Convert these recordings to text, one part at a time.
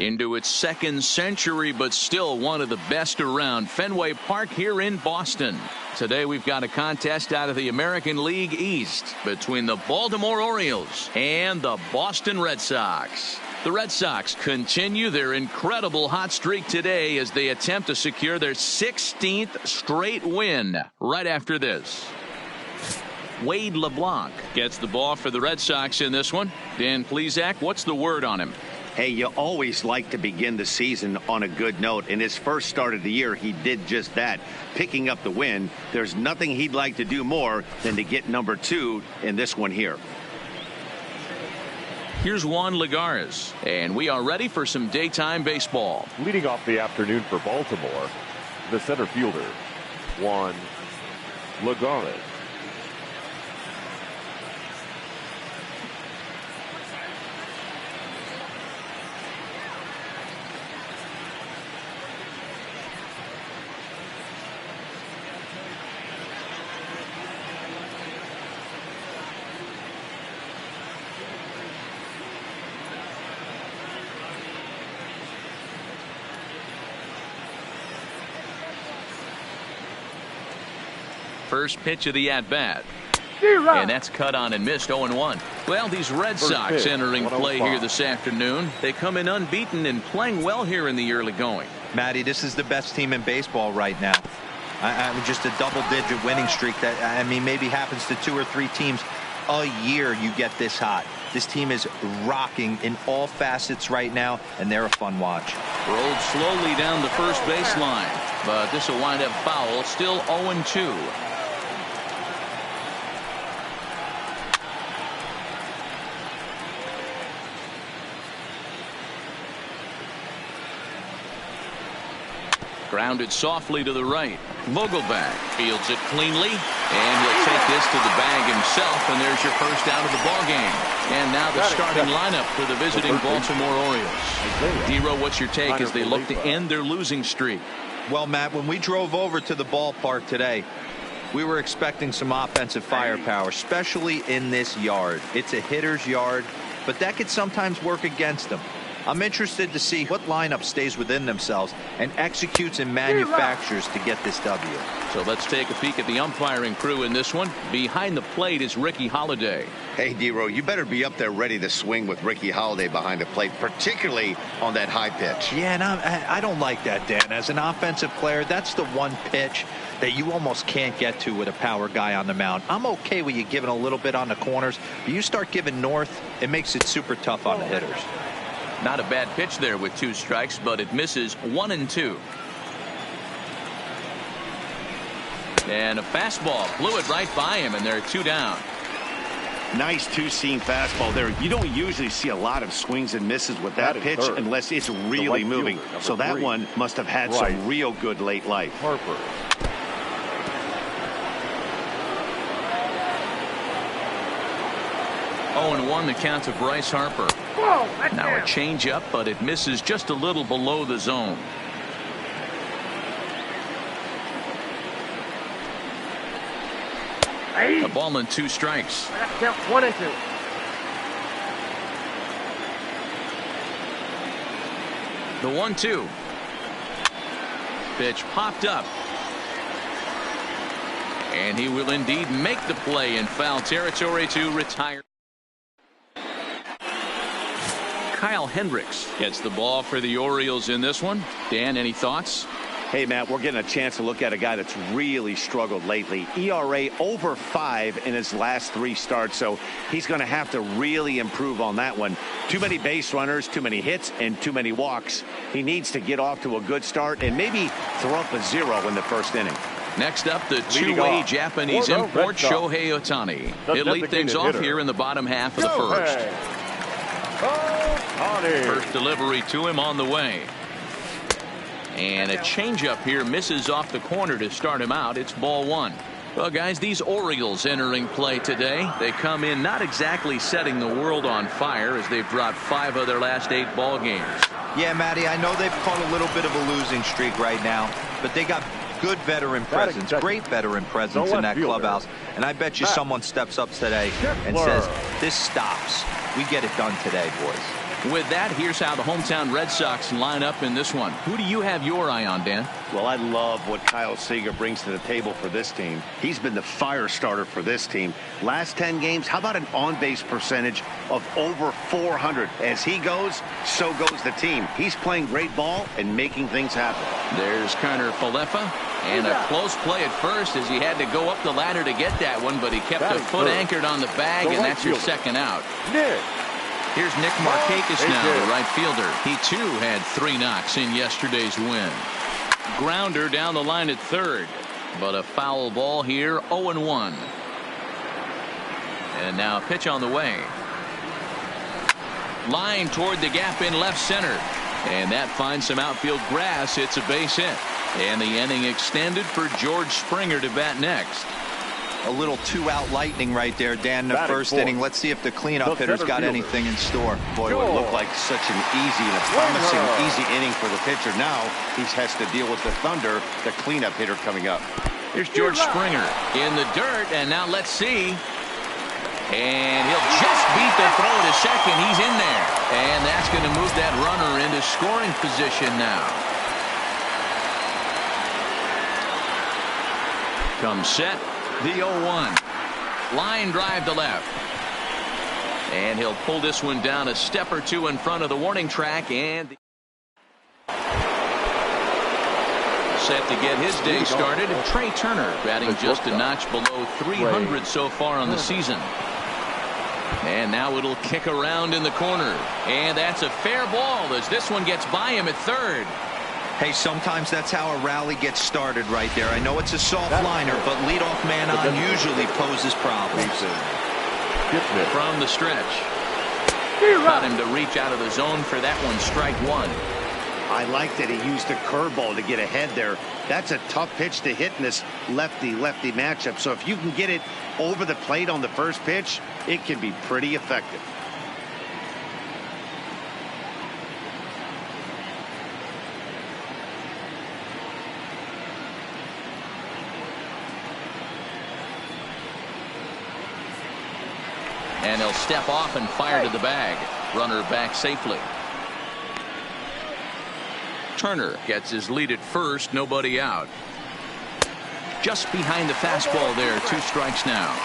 into its second century, but still one of the best around. Fenway Park here in Boston. Today we've got a contest out of the American League East between the Baltimore Orioles and the Boston Red Sox. The Red Sox continue their incredible hot streak today as they attempt to secure their 16th straight win right after this. Wade LeBlanc gets the ball for the Red Sox in this one. Dan Plesac, what's the word on him? Hey, you always like to begin the season on a good note. In his first start of the year, he did just that, picking up the win. There's nothing he'd like to do more than to get number 2 in this one here. Here's Juan Lagares, and we are ready for some daytime baseball. Leading off the afternoon for Baltimore, the center fielder, Juan Lagares. First pitch of the at-bat. And that's cut on and missed. 0-1. Well, these Red Sox entering play here this afternoon. They come in unbeaten and playing well here in the early going. Matty, this is the best team in baseball right now. I mean, just a double-digit winning streak that, I mean, maybe happens to 2 or 3 teams a year. You get this hot. This team is rocking in all facets right now, and they're a fun watch. Rolled slowly down the first baseline, but this will wind up foul. Still 0-2. Grounded softly to the right. Vogelbach fields it cleanly, and he'll take this to the bag himself, and there's your first out of the ball game. And now the starting lineup for the visiting Baltimore Orioles. D-Row, what's your take as they look to end their losing streak? Well, Matt, when we drove over to the ballpark today, we were expecting some offensive firepower, especially in this yard. It's a hitter's yard, but that could sometimes work against them. I'm interested to see what lineup stays within themselves and executes and manufactures to get this W. So let's take a peek at the umpiring crew in this one. Behind the plate is Ricky Holiday. Hey, D-Row, you better be up there ready to swing with Ricky Holiday behind the plate, particularly on that high pitch. Yeah, and I don't like that, Dan. As an offensive player, that's the one pitch that you almost can't get to with a power guy on the mound. I'm okay with you giving a little bit on the corners, but you start giving north, it makes it super tough on the hitters. Not a bad pitch there with 2 strikes, but it misses 1-2. And a fastball blew it right by him, and they're 2 down. Nice 2-seam fastball there. You don't usually see a lot of swings and misses with that pitch unless it's really moving. So that one must have had some real good late life. Harper. Oh, and 1 the count to Bryce Harper. Now a changeup, but it misses just a little below the zone. A ball and 2 strikes. 1-2. The 1-2. Pitch popped up. And he will indeed make the play in foul territory to retire. Kyle Hendricks gets the ball for the Orioles in this one. Dan, any thoughts? Hey, Matt, we're getting a chance to look at a guy that's really struggled lately. ERA over 5 in his last 3 starts, so he's going to have to really improve on that one. Too many base runners, too many hits, and too many walks. He needs to get off to a good start and maybe throw up a 0 in the first inning. Next up, the 2-way Japanese import Shohei Ohtani. He'll lead things off here in the bottom half of the first. First delivery to him on the way. And a changeup here misses off the corner to start him out. It's ball 1. Well, guys, these Orioles entering play today. They come in not exactly setting the world on fire as they've dropped 5 of their last 8 ball games. Yeah, Matty, I know they've caught a little bit of a losing streak right now, but they got good veteran presence, great veteran presence in that clubhouse. And I bet you someone steps up today and says, this stops. We get it done today, boys. With that, here's how the hometown Red Sox line up in this one. Who do you have your eye on, Dan? Well, I love what Kyle Seager brings to the table for this team. He's been the fire starter for this team. Last 10 games, how about an on-base percentage of over 400? As he goes, so goes the team. He's playing great ball and making things happen. There's Connor Falefa. And a close play at first as he had to go up the ladder to get that one, but he kept a foot anchored on the bag, and that's your second out. Here's Nick Markakis now, the right fielder. He, too, had 3 knocks in yesterday's win. Grounder down the line at third, but a foul ball here, 0-1. And now a pitch on the way. Line toward the gap in left center. And that finds some outfield grass. It's a base hit. And the inning extended for George Springer to bat next. A little 2-out lightning right there, Dan, in the first inning. Let's see if the cleanup hitter's got anything in store. Boy, it would look like such an easy and a promising easy inning for the pitcher. Now he has to deal with the Thunder, the cleanup hitter coming up. Here's George Springer in the dirt, and now let's see. And he'll just beat the throw to second. He's in there. And that's going to move that runner into scoring position now. Comes set. The 0-1. Line drive to left. And he'll pull this one down a step or two in front of the warning track. And set to get his day started. Trey Turner batting just a notch below 300 so far on the season. And now it'll kick around in the corner. And that's a fair ball as this one gets by him at third. Hey, sometimes that's how a rally gets started right there. I know it's a soft liner, but leadoff man on usually poses problems. From the stretch. Got him to reach out of the zone for that one. Strike one. I like that he used the curveball to get ahead there. That's a tough pitch to hit in this lefty-lefty matchup. So if you can get it over the plate on the first pitch, it can be pretty effective. And he'll step off and fire to the bag. Runner back safely. Turner gets his lead at first. Nobody out. Just behind the fastball there. 2 strikes now.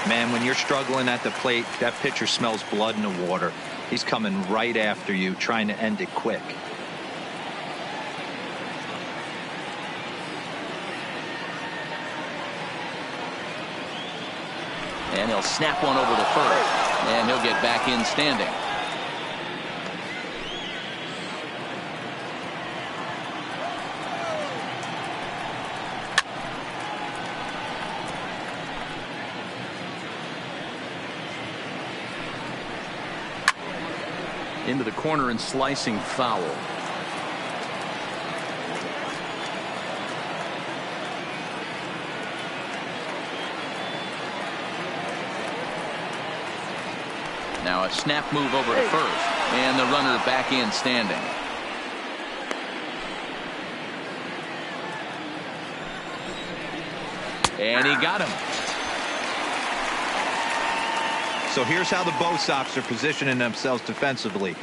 Man, when you're struggling at the plate, that pitcher smells blood in the water. He's coming right after you, trying to end it quick. And he'll snap one over to first. And he'll get back in standing. Into the corner and slicing foul. Now a snap move over to first. And the runner back in standing. And he got him. So here's how the Bo Sox are positioning themselves defensively.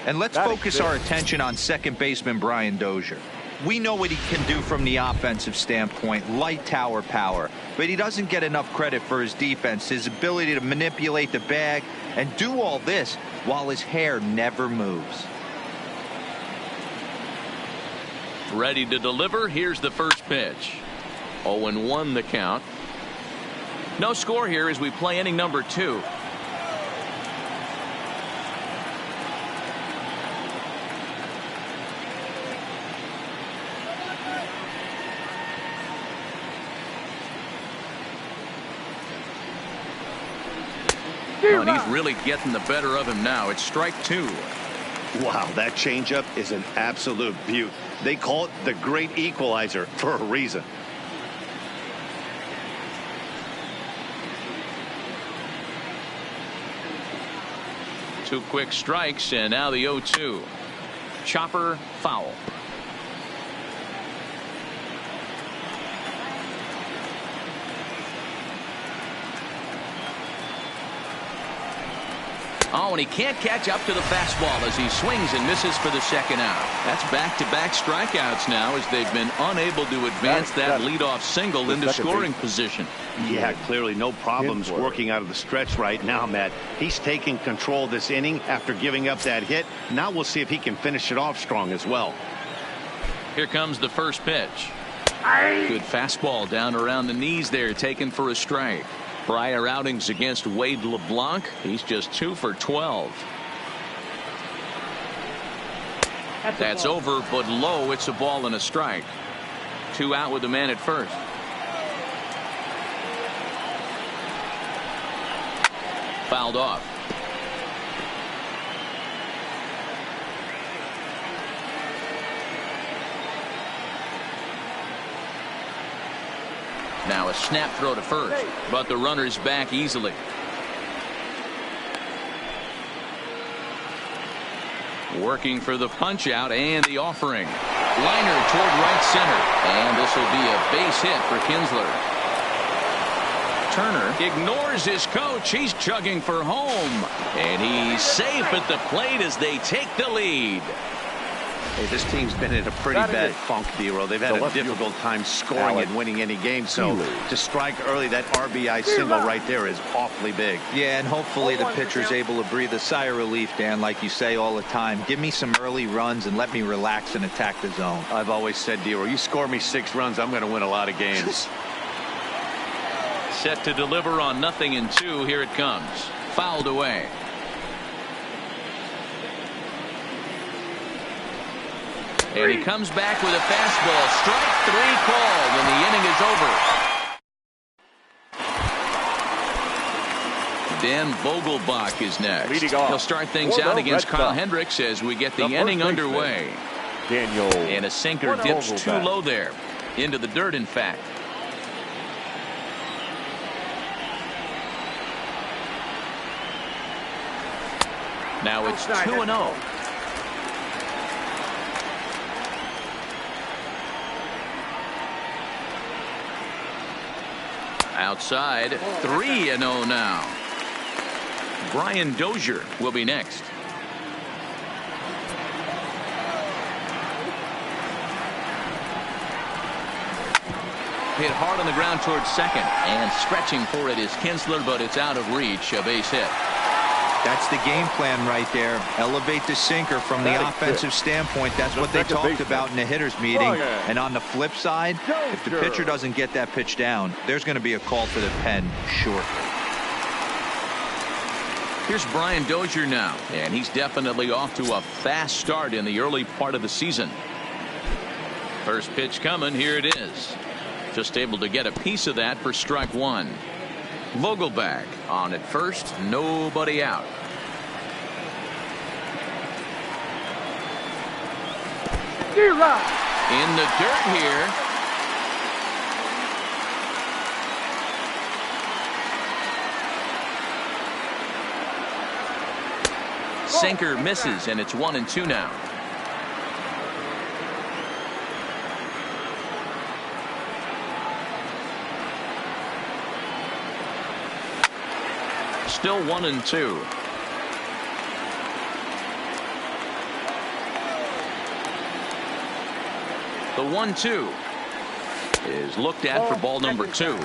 And let's focus our attention on second baseman Brian Dozier. We know what he can do from the offensive standpoint, light tower power, but he doesn't get enough credit for his defense, his ability to manipulate the bag and do all this while his hair never moves. Ready to deliver. Here's the first pitch. 0-1 the count. No score here as we play inning number 2. Oh, and he's really getting the better of him now. It's strike 2. Wow, that changeup is an absolute beaut. They call it the great equalizer for a reason. Two quick strikes, and now the 0-2. Chopper foul. Oh, and he can't catch up to the fastball as he swings and misses for the second out. That's back-to-back strikeouts now as they've been unable to advance that leadoff single into scoring position. Yeah, clearly no problems working out of the stretch right now, Matt. He's taking control of this inning after giving up that hit. Now we'll see if he can finish it off strong as well. Here comes the first pitch. Good fastball down around the knees there, taken for a strike. Prior outings against Wade LeBlanc, he's just 2 for 12. That's over, but low. It's a ball and a strike. 2 out with the man at first. Fouled off. Now a snap throw to first, but the runner's back easily. Working for the punch out and the offering. Liner toward right center, and this will be a base hit for Kinsler. Turner ignores his coach. He's chugging for home, and he's safe at the plate as they take the lead. Hey, this team's been in a pretty bad funk, D-Row. They've had a difficult time scoring and winning any game. So to strike early, that RBI single right there is awfully big. Yeah, and hopefully the pitcher's able to breathe a sigh of relief, Dan, like you say all the time. Give me some early runs and let me relax and attack the zone. I've always said, D-Row, you score me 6 runs, I'm going to win a lot of games. Set to deliver on 0-2. Here it comes. Fouled away. And he comes back with a fastball. Strike 3 called, and the inning is over. Dan Vogelbach is next. He'll start things out against Kyle Hendricks as we get the inning underway. And a sinker dips too low there. Into the dirt, in fact. Now it's 2-0. Outside, 3-0 now. Brian Dozier will be next. Hit hard on the ground towards second, and stretching for it is Kinsler, but it's out of reach. A base hit. That's the game plan right there. Elevate the sinker from the offensive standpoint. That's what they talked about in the hitters meeting. And on the flip side, if the pitcher doesn't get that pitch down, there's going to be a call to the pen shortly. Here's Brian Dozier now, and he's definitely off to a fast start in the early part of the season. First pitch coming. Here it is. Just able to get a piece of that for strike 1. Vogelbach on at first, nobody out. In the dirt here. Sinker misses, and it's 1-2 now. Still 1-2. The 1-2 is looked at for ball number 2.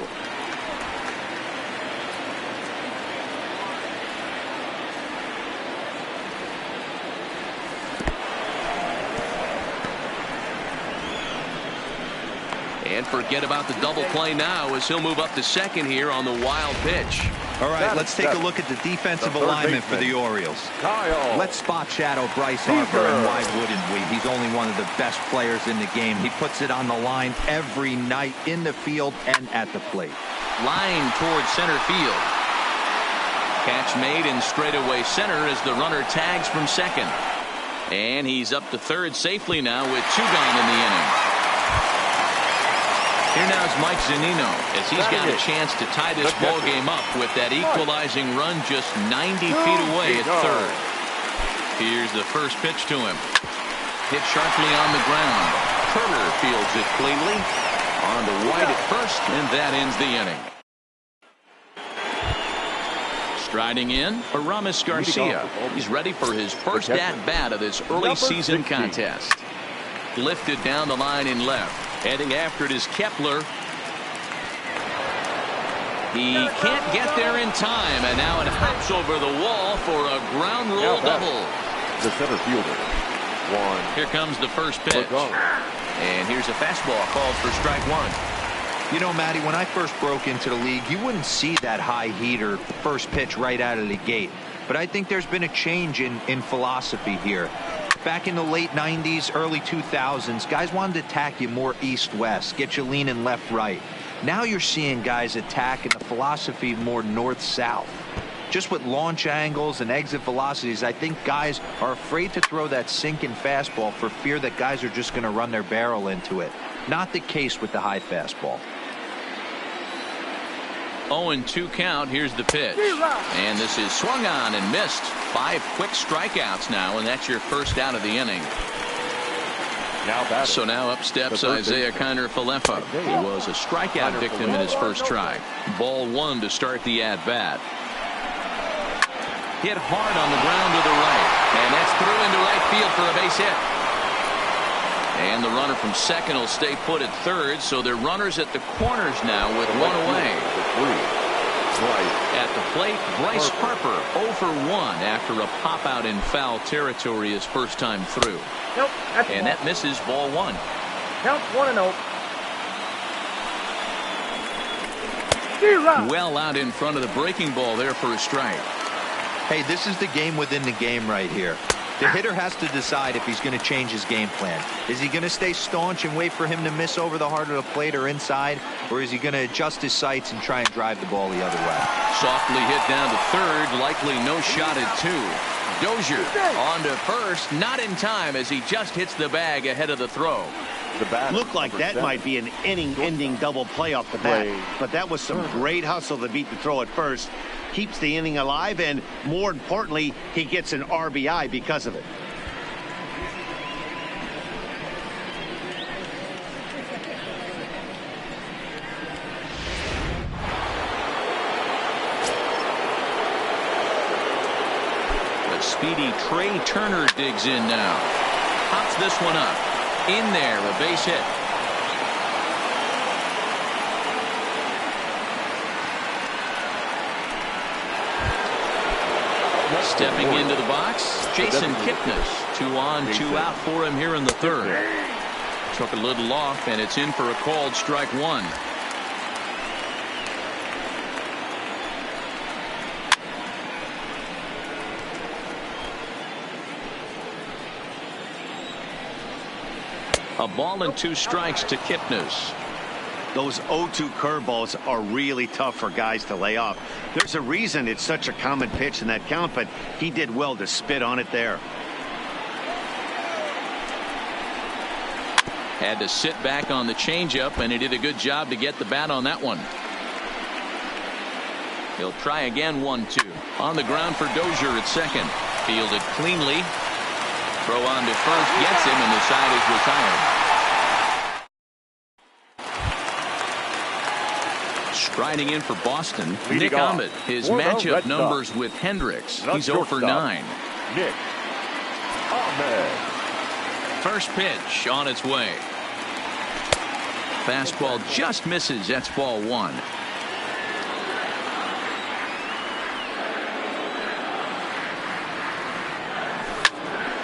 And forget about the double play now as he'll move up to second here on the wild pitch. All right, let's take a look at the defensive alignment for the Orioles. Let's spot shadow Bryce Harper, and why wouldn't we? He's only one of the best players in the game. He puts it on the line every night in the field and at the plate. Line towards center field. Catch made in straightaway center as the runner tags from second. And he's up to third safely now with 2 gone in the inning. Here now is Mike Zunino as he's got a chance to tie this ball game up with that equalizing run just 90 feet away at third. Here's the first pitch to him. Hit sharply on the ground. Turner fields it cleanly. On to White at first, and that ends the inning. Striding in, Aramis Garcia. He's ready for his first at-bat of this early season contest. Lifted down the line in left. Heading after it is Kepler. He can't get there in time, and now it hops over the wall for a ground rule double. The center fielder. Here comes the first pitch. And here's a fastball called for strike one. You know, Matty, when I first broke into the league, you wouldn't see that high heater first pitch right out of the gate. But I think there's been a change in philosophy here. Back in the late 90s, early 2000s, guys wanted to attack you more east-west, get you leaning left-right. Now you're seeing guys attack in the philosophy more north-south. Just with launch angles and exit velocities, I think guys are afraid to throw that sinking fastball for fear that guys are just going to run their barrel into it. Not the case with the high fastball. 0-2 count. Here's the pitch. And this is swung on and missed. 5 quick strikeouts now, and that's your first out of the inning. So now up steps Isaiah Kiner-Falefa. He was a strikeout victim in his first try. Ball 1 to start the at-bat. Hit hard on the ground to the right. And that's through into right field for a base hit. And the runner from second will stay put at third, so they're runners at the corners now with one away. At the plate, Bryce Harper 0 for 1 after a pop out in foul territory his first time through. And that misses ball 1. Count 1-0. Well out in front of the breaking ball there for a strike. Hey, this is the game within the game right here. The hitter has to decide if he's going to change his game plan. Is he going to stay staunch and wait for him to miss over the heart of the plate or inside, or is he going to adjust his sights and try and drive the ball the other way? Softly hit down to third, likely no shot at 2. Dozier on to first, not in time as he just hits the bag ahead of the throw. Looked like that might be an inning-ending double play off the bat, but that was some great hustle to beat the throw at first. Keeps the inning alive, and more importantly, he gets an RBI because of it. The speedy Trey Turner digs in now. Pops this one up. In there, a base hit. Stepping into the box, Jason Kipnis. 2 on, 2 out for him here in the third. Took a little off, and it's in for a called strike 1. A ball and 2 strikes to Kipnis. Those 0-2 curveballs are really tough for guys to lay off. There's a reason it's such a common pitch in that count, but he did well to spit on it there. Had to sit back on the changeup, and he did a good job to get the bat on that one. He'll try again. 1-2 on the ground for Dozier at second. Fielded cleanly. Throw on to first, gets him, and the side is retired. Striding in for Boston, Nick Ahmed. His matchup numbers with Hendricks. He's 0 for 9. Nick Ahmed. First pitch on its way. Fastball just misses. That's ball 1.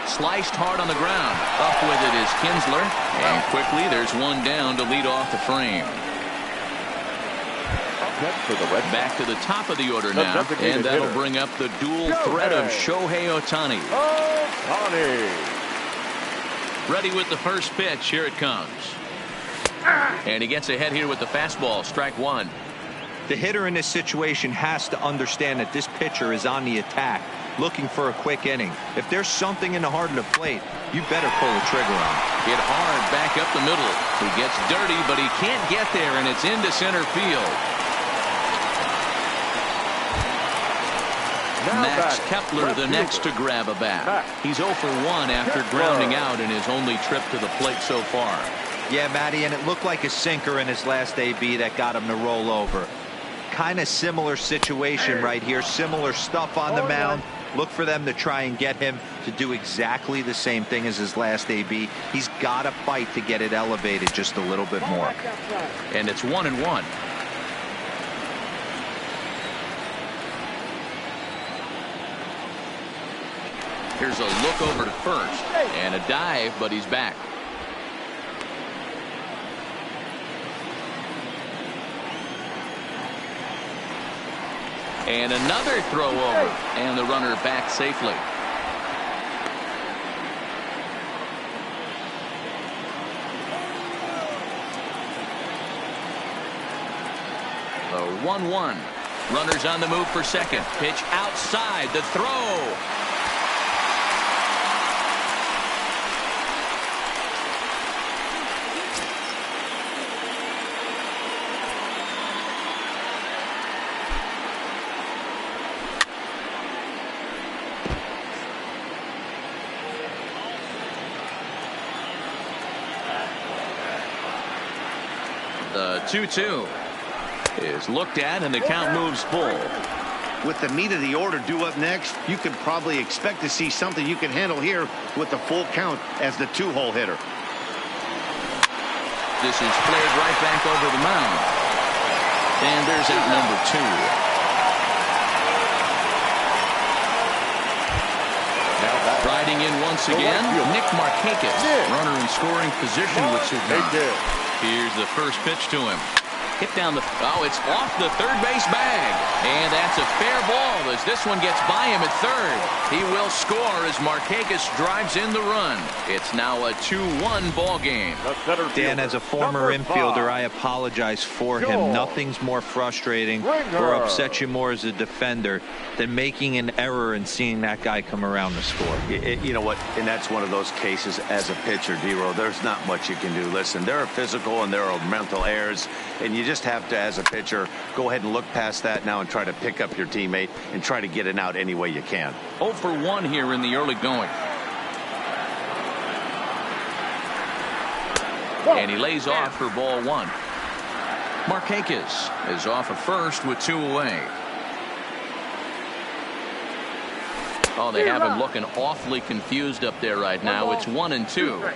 Sliced hard on the ground. Up with it is Kinsler. And quickly there's one down to lead off the frame. Back to the top of the order now, and that'll bring up the dual threat of Shohei Ohtani. Ready with the first pitch. Here it comes. And he gets ahead here with the fastball. Strike 1. The hitter in this situation has to understand that this pitcher is on the attack, looking for a quick inning. If there's something in the heart of the plate, you better pull the trigger on it. Hit hard back up the middle. He gets dirty, but he can't get there, and it's into center field. Max Kepler the next to grab a bat. He's 0 for 1 after grounding out in his only trip to the plate so far. Yeah, Matty, and it looked like a sinker in his last AB that got him to roll over. kind of similar situation right here. Similar stuff on the mound. Look for them to try and get him to do exactly the same thing as his last AB. He's got to fight to get it elevated just a little bit more. And it's 1-1. Here's a look over to first and a dive, but he's back. And another throw over, and the runner back safely. The 1-1. Runners on the move for second. Pitch outside. The throw. The 2-2 is looked at, and the count moves full. With the meat of the order due up next, you could probably expect to see something you can handle here with the full count as the 2-hole hitter. This is flared right back over the mound. And there's out number 2. Riding in once again, Nick Markakis. Runner in scoring position with Sudan. Here's the first pitch to him. Hit down the... Oh, it's off the third base bag. And that's a fair ball as this one gets by him at third. He will score as Markakis drives in the run. It's now a 2-1 ball game. Dan, as a former infielder, I apologize for him. Nothing's more frustrating or upsets you more as a defender than making an error and seeing that guy come around to score. You know what? And that's one of those cases as a pitcher, D-Row. There's not much you can do. Listen, there are physical and there are mental errors, and you just have to, as a pitcher, go ahead and look past that now and try to pick up your teammate and try to get it out any way you can. 0 for 1 here in the early going. And he lays off for ball 1. Markakis is off at first with 2 away. Oh, they have him looking awfully confused up there right now. It's 1-2.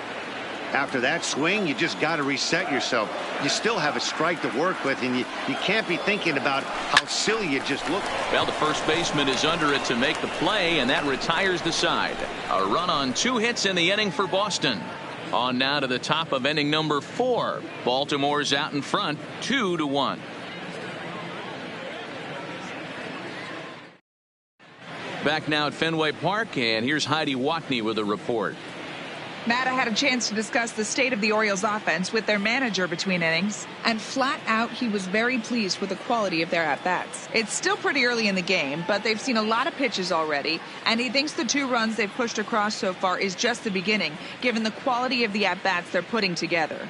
After that swing, you just got to reset yourself. You still have a strike to work with, and you can't be thinking about how silly you just look. Well, the first baseman is under it to make the play, and that retires the side. A run on 2 hits in the inning for Boston. On now to the top of inning number 4. Baltimore's out in front, 2-1. Back now at Fenway Park, and here's Heidi Watney with a report. Matt, I had a chance to discuss the state of the Orioles offense with their manager between innings, and flat out he was very pleased with the quality of their at-bats. It's still pretty early in the game, but they've seen a lot of pitches already, and he thinks the 2 runs they've pushed across so far is just the beginning, given the quality of the at-bats they're putting together.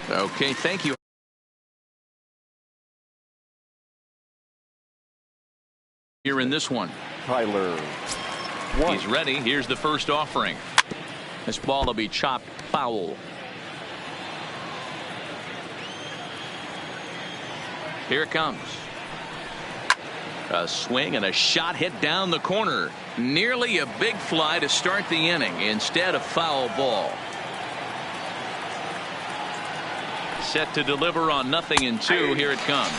Okay, thank you. Here in this one. Tyler. He's ready. Here's the first offering. This ball will be chopped foul. Here it comes. A swing and a shot hit down the corner. Nearly a big fly to start the inning. Instead, a foul ball. Set to deliver on 0-2. Here it comes.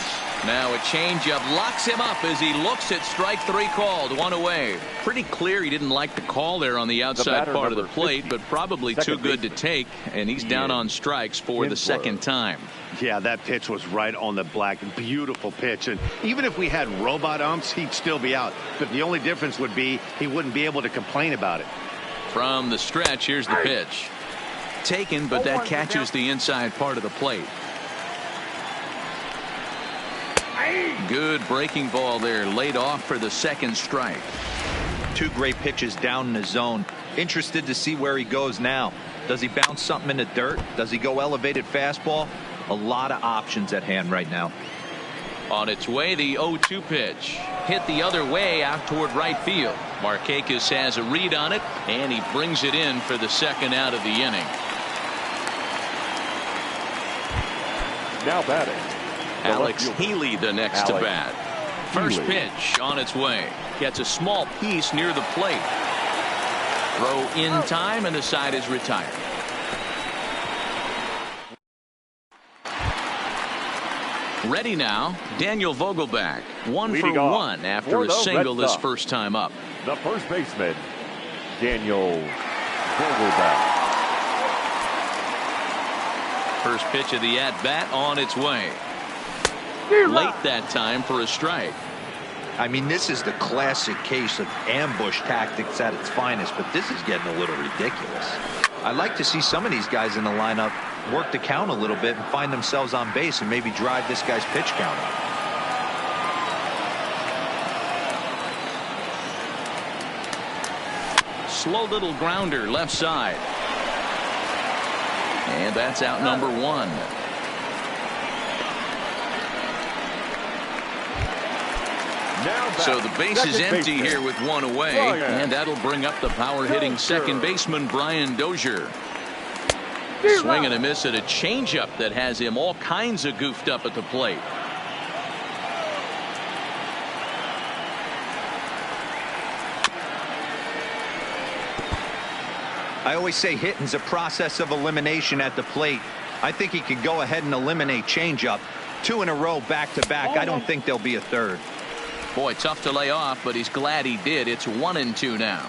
Now a changeup locks him up as he looks at strike 3 called. 1 away. Pretty clear he didn't like the call there on the outside part of the plate, but probably too good to take, and he's down on strikes for the second time. Yeah, that pitch was right on the black. Beautiful pitch. And even if we had robot umps, he'd still be out. But the only difference would be he wouldn't be able to complain about it. From the stretch, here's the pitch. Taken, but that catches the inside part of the plate. Good breaking ball there, laid off for the second strike. 2 great pitches down in the zone. Interested to see where he goes now. Does he bounce something in the dirt? Does he go elevated fastball? A lot of options at hand right now. On its way, the 0-2 pitch. Hit the other way out toward right field. Markakis has a read on it, and he brings it in for the second out of the inning. Now batting, Alex Healy the next to bat. First pitch on its way. Gets a small piece near the plate. Throw in time, and the side is retired. Ready now, Daniel Vogelbach. 1 for 1 after a single this first time up. The first baseman, Daniel Vogelbach. First pitch of the at-bat on its way. Late that time for a strike. I mean, this is the classic case of ambush tactics at its finest, but this is getting a little ridiculous. I'd like to see some of these guys in the lineup work the count a little bit and find themselves on base and maybe drive this guy's pitch count up. Slow little grounder left side. And that's out number 1. So the base is empty here with 1 away, and that'll bring up the power-hitting second baseman Brian Dozier. Swing and a miss at a changeup that has him all kinds of goofed up at the plate. I always say hitting's a process of elimination at the plate. I think he could go ahead and eliminate changeup. 2 in a row back-to-back. I don't think there'll be a third. Boy, tough to lay off, but he's glad he did. It's 1-2 now.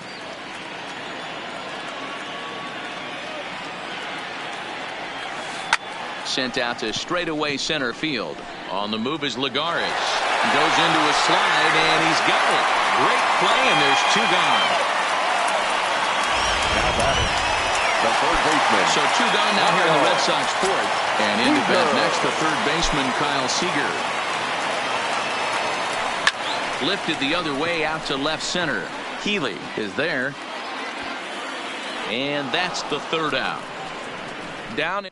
Sent out to straightaway center field. On the move is Lagares. Goes into a slide, and he's got it. Great play, and there's 2 gone. Now batting, the third baseman. So 2 gone now here in the Red Sox fourth. And into bed next, the third baseman, Kyle Seager. Lifted the other way out to left center. Healy is there. And that's the third out. Down.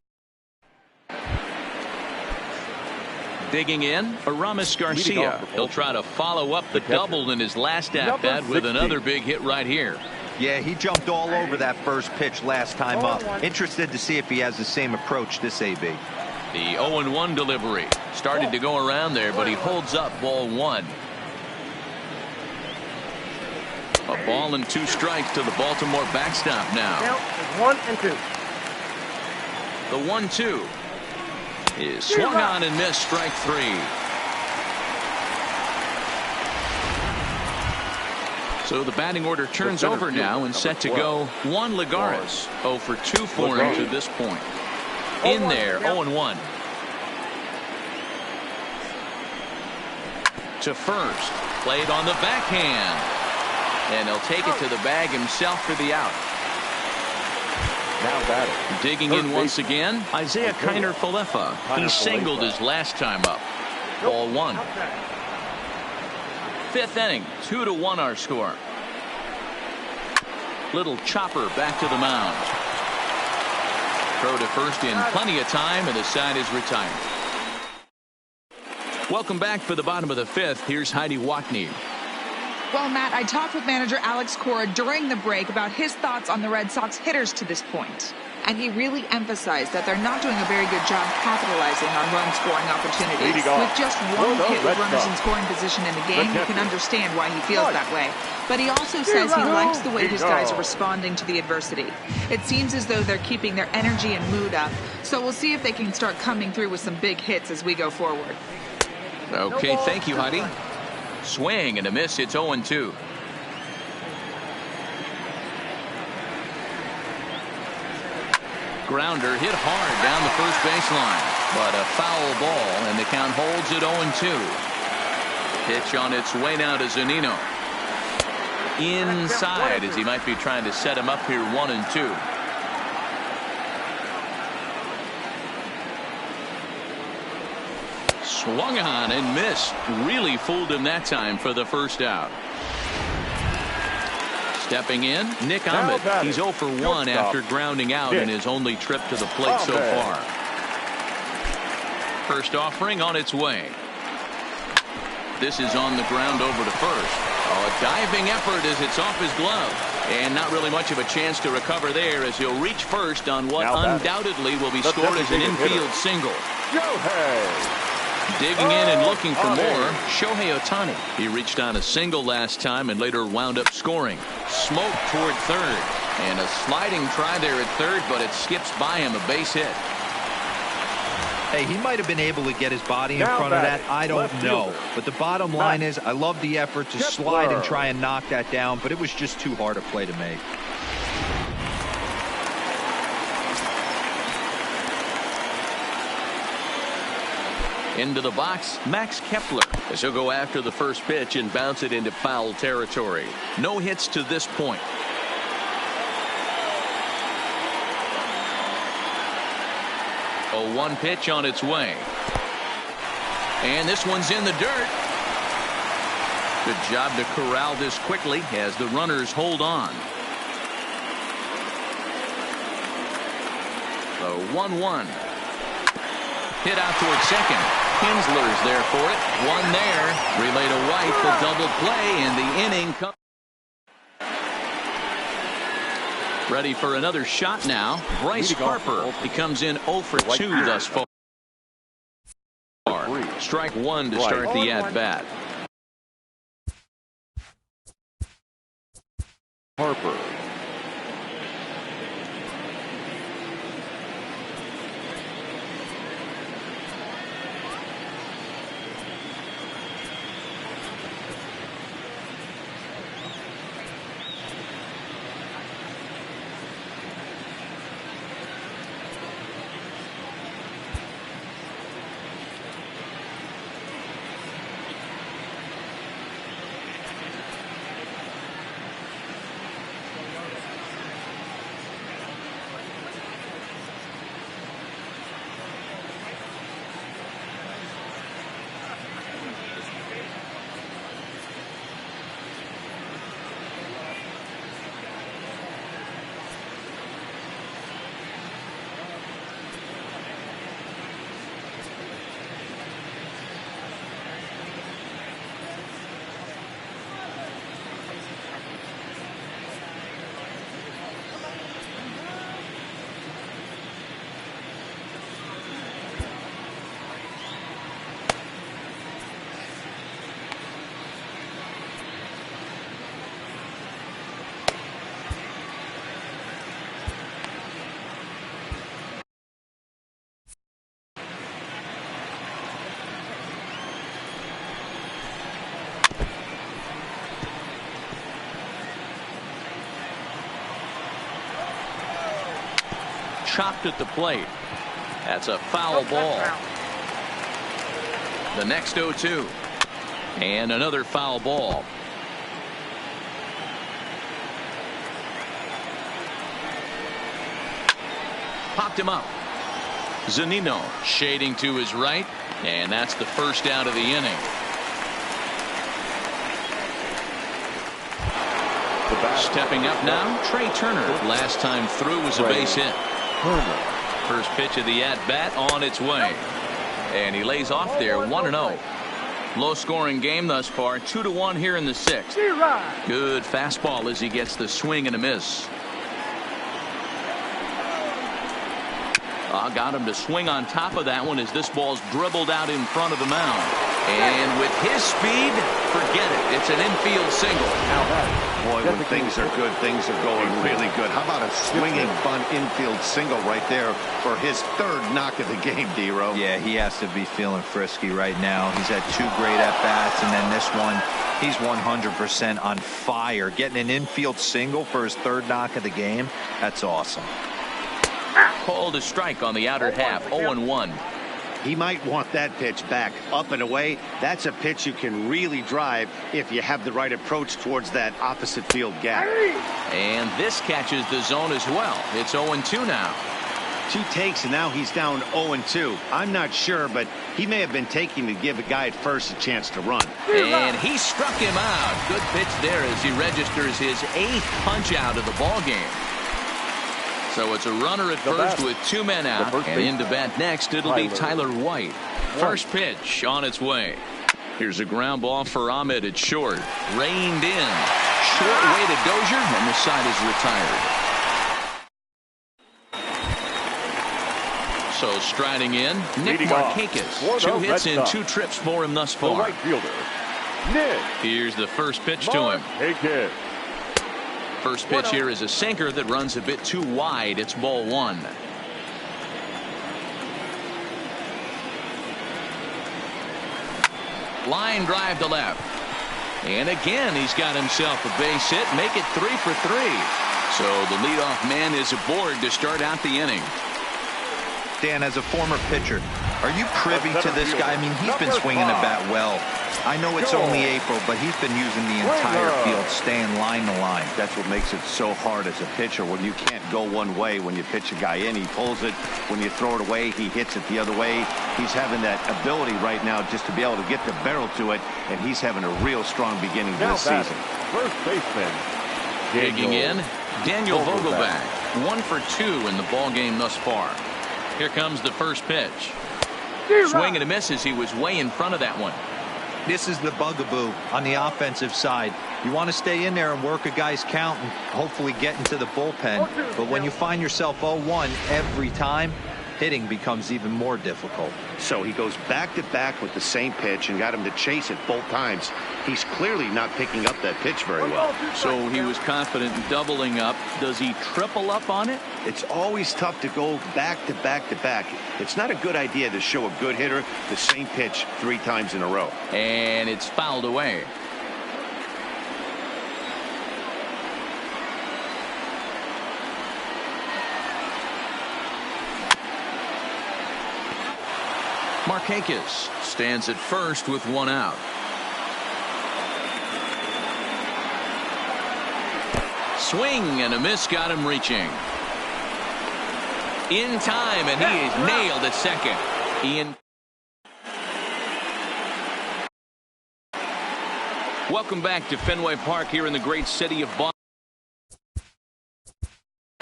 Digging in, Aramis Garcia. He'll try to follow up the double in his last at-bat with another big hit right here. Yeah, he jumped all over that first pitch last time up. Interested to see if he has the same approach this AB. The 0-1 delivery. Started to go around there, but he holds up ball 1. A ball and 2 strikes to the Baltimore backstop now. Count is 1 and 2. The 1-2 is swung on and missed, strike 3. So the batting order turns over now and set to go. Juan Lagares 0 for 2 for him to this point. In there, 0-1. To first, played on the backhand. And he'll take it to the bag himself for the out. Now batting. Digging in once again, Isaiah Kiner Falefa. He singled his last time up. Ball 1. 5th inning, 2-1 our score. Little chopper back to the mound. Throw to first in plenty of time, and the side is retired. Welcome back for the bottom of the 5th. Here's Heidi Watney. Well, Matt, I talked with manager Alex Cora during the break about his thoughts on the Red Sox hitters to this point. And he really emphasized that they're not doing a very good job capitalizing on run-scoring opportunities. With just 1 hit with runners in scoring position in the game, you can understand why he feels that way. But he also says he likes the way his guys are responding to the adversity. It seems as though they're keeping their energy and mood up. So we'll see if they can start coming through with some big hits as we go forward. Okay, thank you, Heidi. Swing and a miss. It's 0-2. Grounder hit hard down the first baseline, but a foul ball, and the count holds at 0-2. Pitch on its way now to Zunino. Inside, as he might be trying to set him up here, 1-2. Swung on and missed. Really fooled him that time for the first out. Stepping in, Nick Ahmed. He's 0 for 1 after grounding out in his only trip to the plate so far. First offering on its way. This is on the ground over to first. Oh, a diving effort as it's off his glove. And not really much of a chance to recover there as he'll reach first on what undoubtedly will be scored as an infield single. Digging in and looking for more, Shohei Ohtani. He reached on a single last time and later wound up scoring. Smoke toward third. And a sliding try there at third, but it skips by him, a base hit. Hey, he might have been able to get his body in front of that. I don't know. But the bottom line is, I love the effort to slide and try and knock that down, but it was just too hard a play to make. Into the box, Max Kepler. As he'll go after the first pitch and bounce it into foul territory. No hits to this point. A 1 pitch on its way. And this one's in the dirt. Good job to corral this quickly as the runners hold on. The 1-1. Hit out towards second. Kinsler's there for it. One there. Relay to White for double play, and the inning comes. Ready for another shot now. Bryce Harper. He comes in 0 for 2 thus far. Strike 1 to start the at-bat. Harper. Chopped at the plate. That's a foul ball. The next 0-2. And another foul ball. Popped him up. Zunino shading to his right. And that's the first out of the inning. Stepping up now, Trey Turner. Last time through was a base hit. First pitch of the at-bat on its way. And he lays off there 1-0. Low scoring game thus far, 2-1 here in the 6th. Good fastball as he gets the swing and a miss. Got him to swing on top of that one as this ball's dribbled out in front of the mound. And with his speed, forget it. It's an infield single. Boy, when things are good, things are going really good. How about a swinging bunt infield single right there for his 3rd knock of the game, D-Row? Yeah, he has to be feeling frisky right now. He's had 2 great at-bats, and then this one, he's 100% on fire. Getting an infield single for his 3rd knock of the game, that's awesome. Called a strike on the outer half, 0-1. He might want that pitch back. Up and away, that's a pitch you can really drive if you have the right approach towards that opposite field gap. And this catches the zone as well. It's 0-2 now. 2 takes, and now he's down 0-2. I'm not sure, but he may have been taking to give a guy at first a chance to run. And he struck him out. Good pitch there as he registers his 8th punch out of the ball game. So it's a runner at first with 2 men out. And in to bat next, it'll be Tyler White. First pitch on its way. Here's a ground ball for Ahmed at short. Reined in. Short way to Dozier, and the side is retired. So striding in, Nick Leading off Markakis. for 2 the hits Red and Sox, 2 trips for him thus the far. right fielder, Nick Here's the first pitch to him. Markakis. First pitch here is a sinker that runs a bit too wide. It's ball 1. Line drive to left. And again, he's got himself a base hit. Make it 3 for 3. So the leadoff man is aboard to start out the inning. Dan, as a former pitcher, are you privy to this guy? I mean, he's been swinging the bat well. I know it's only April, but he's been using the entire field, staying line to line. That's what makes it so hard as a pitcher when you can't go one way. When you pitch a guy in, he pulls it. When you throw it away, he hits it the other way. He's having that ability right now just to be able to get the barrel to it, and he's having a real strong beginning to this season. First baseman, Digging in, Daniel Vogelback. 1 for 2 in the ball game thus far. Here comes the first pitch. Swing and a miss as he was way in front of that one. This is the bugaboo on the offensive side. You want to stay in there and work a guy's count and hopefully get into the bullpen. But when you find yourself 0-1 every time, hitting becomes even more difficult. So he goes back-to-back with the same pitch and got him to chase it both times. He's clearly not picking up that pitch very well. So he was confident in doubling up. Does he triple up on it? It's always tough to go back-to-back-to-back. It's not a good idea to show a good hitter the same pitch 3 times in a row. And it's fouled away. Markakis stands at first with 1 out. Swing and a miss got him reaching. In time, and he is nailed at second. Ian. Welcome back to Fenway Park here in the great city of Boston.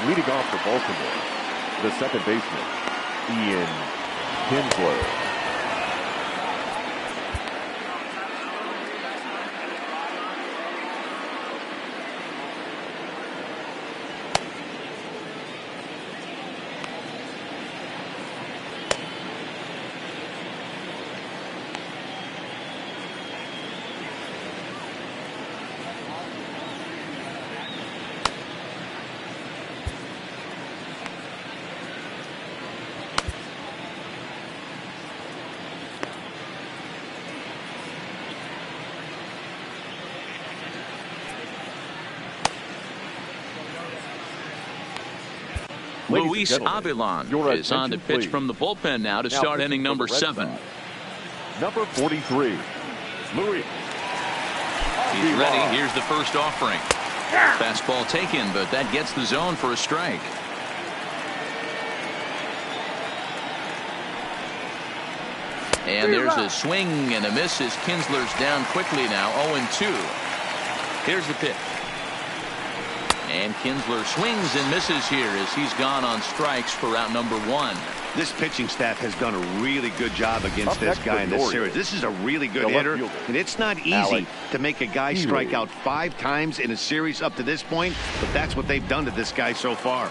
Leading off for Baltimore, the second baseman, Ian Kinsler. Luis Avilan is on the pitch from the bullpen now to start inning number 7. Number 43, Luis. He's ready. Here's the first offering. Fastball taken, but that gets the zone for a strike. And there's a swing and a miss as Kinsler's down quickly now. 0-2. Here's the pitch. And Kinsler swings and misses here as he's gone on strikes for out number 1. This pitching staff has done a really good job against this guy in this series. This is a really good hitter, and it's not easy to make a guy strike out 5 times in a series up to this point, but that's what they've done to this guy so far.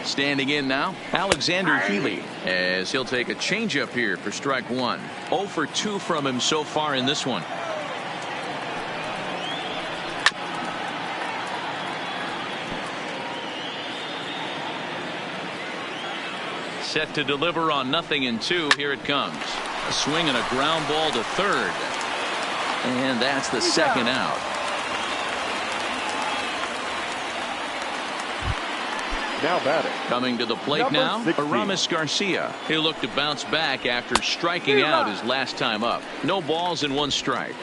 Standing in now, Alexander Healy, as he'll take a changeup here for strike 1. 0 for 2 from him so far in this one. Set to deliver on 0-2. Here it comes. A swing and a ground ball to third. And that's the second out. Now batting. Coming to the plate now, Aramis Garcia. He'll look to bounce back after striking out his last time up. No balls and 1 strike.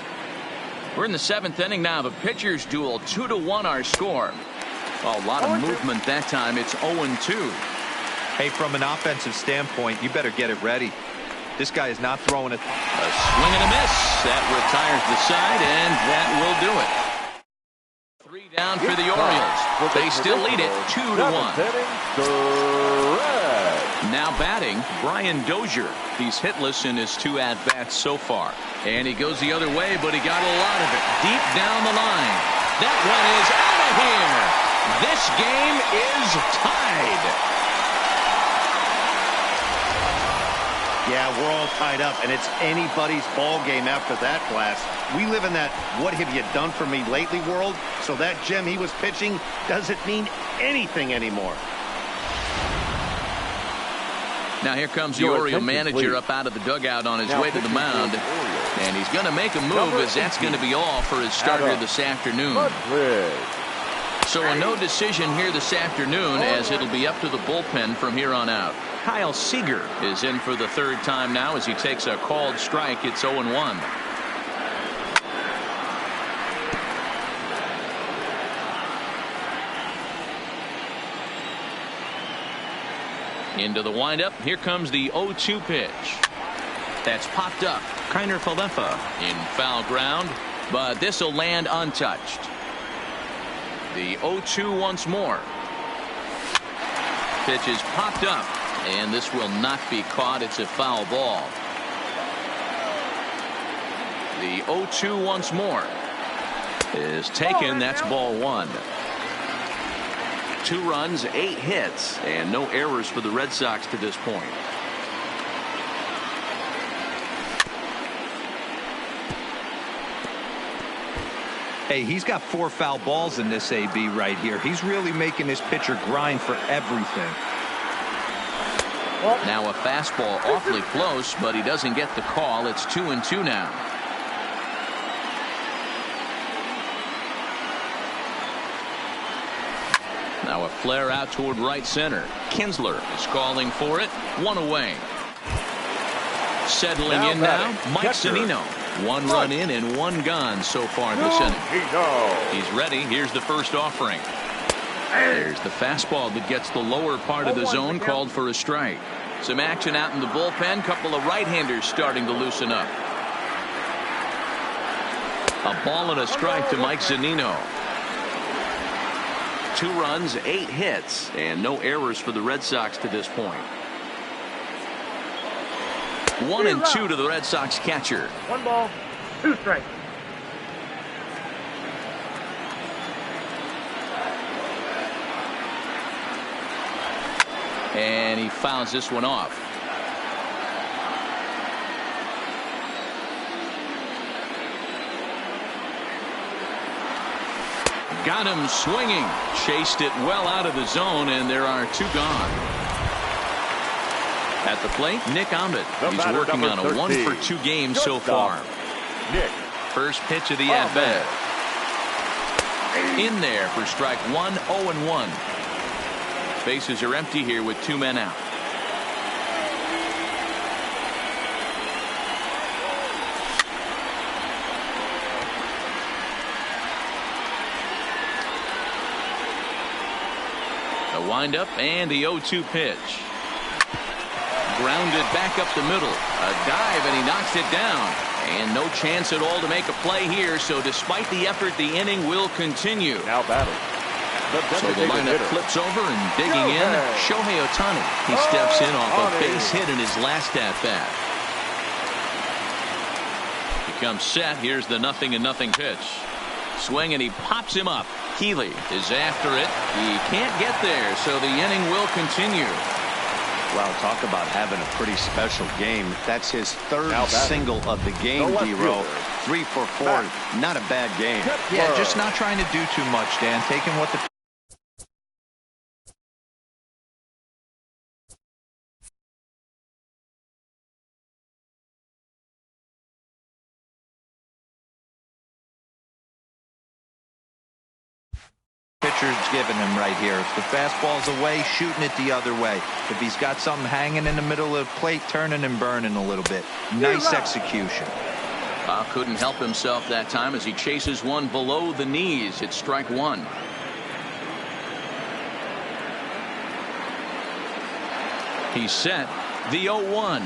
We're in the 7th inning now of a pitcher's duel. 2-1 our score. A lot of movement that time. It's 0-2. Hey, from an offensive standpoint, you better get it ready. This guy is not throwing it. A swing and a miss. That retires the side, and that will do it. 3 down for the Orioles. They still lead it 2-1. Now batting, Brian Dozier. He's hitless in his 2 at-bats so far. And he goes the other way, but he got a lot of it deep down the line. That one is out of here. This game is tied. Yeah, we're all tied up, and it's anybody's ball game after that blast. We live in that what have you done for me lately world, so that gem he was pitching doesn't mean anything anymore. Now here comes the Oriole manager up out of the dugout on his way to the mound. And he's going to make a move, as that's going to be all for his starter this afternoon. So a no decision here this afternoon, as it'll be up to the bullpen from here on out. Kyle Seager is in for the third time now as he takes a called strike. It's 0-1. Into the windup. Here comes the 0-2 pitch. That's popped up. Kiner Falefa in foul ground, but this will land untouched. The 0-2 once more. Pitch is popped up, and this will not be caught. It's a foul ball. The 0-2 once more is taken. That's ball one. 2 runs, 8 hits, and no errors for the Red Sox to this point. Hey, he's got 4 foul balls in this AB right here. He's really making his pitcher grind for everything. Now a fastball awfully close, but he doesn't get the call. It's 2-2 now. Now a flare out toward right center. Kinsler is calling for it. 1 away. Settling in now, Mike Zunino. 1 run in and 1 gone so far this inning. He's ready. Here's the first offering. There's the fastball that gets the lower part of the zone, called for a strike. Some action out in the bullpen. Couple of right-handers starting to loosen up. A ball and a strike to Mike Zunino. 2 runs, 8 hits, and no errors for the Red Sox to this point. 1-2 to the Red Sox catcher. 1 ball, 2 strikes. And he fouls this one off. Got him swinging. Chased it well out of the zone, and there are 2 gone. At the plate, Nick Ahmed. He's working on a 1-for-2 game so far. Nick. First pitch of the at-bat. In there for strike 1, 0-1. Bases are empty here with 2 men out. The windup and the 0-2 pitch. Grounded back up the middle. A dive, and he knocks it down. And no chance at all to make a play here. So despite the effort, the inning will continue. Now battle. So the lineup flips over, and digging in, Shohei Ohtani. He steps in off a base hit in his last at-bat. He comes set. Here's the 0-0 pitch. Swing, and he pops him up. Healy is after it. He can't get there, so the inning will continue. Wow, talk about having a pretty special game. That's his 3rd single of the game, D-Row. 3 for 4. Not a bad game. Yeah, just not trying to do too much, Dan. Taking what the pitcher's giving him right here. If the fastball's away, shooting it the other way. If he's got something hanging in the middle of the plate, turning and burning a little bit. Nice execution. Couldn't help himself that time as he chases one below the knees. It's strike 1. He's set. The 0-1.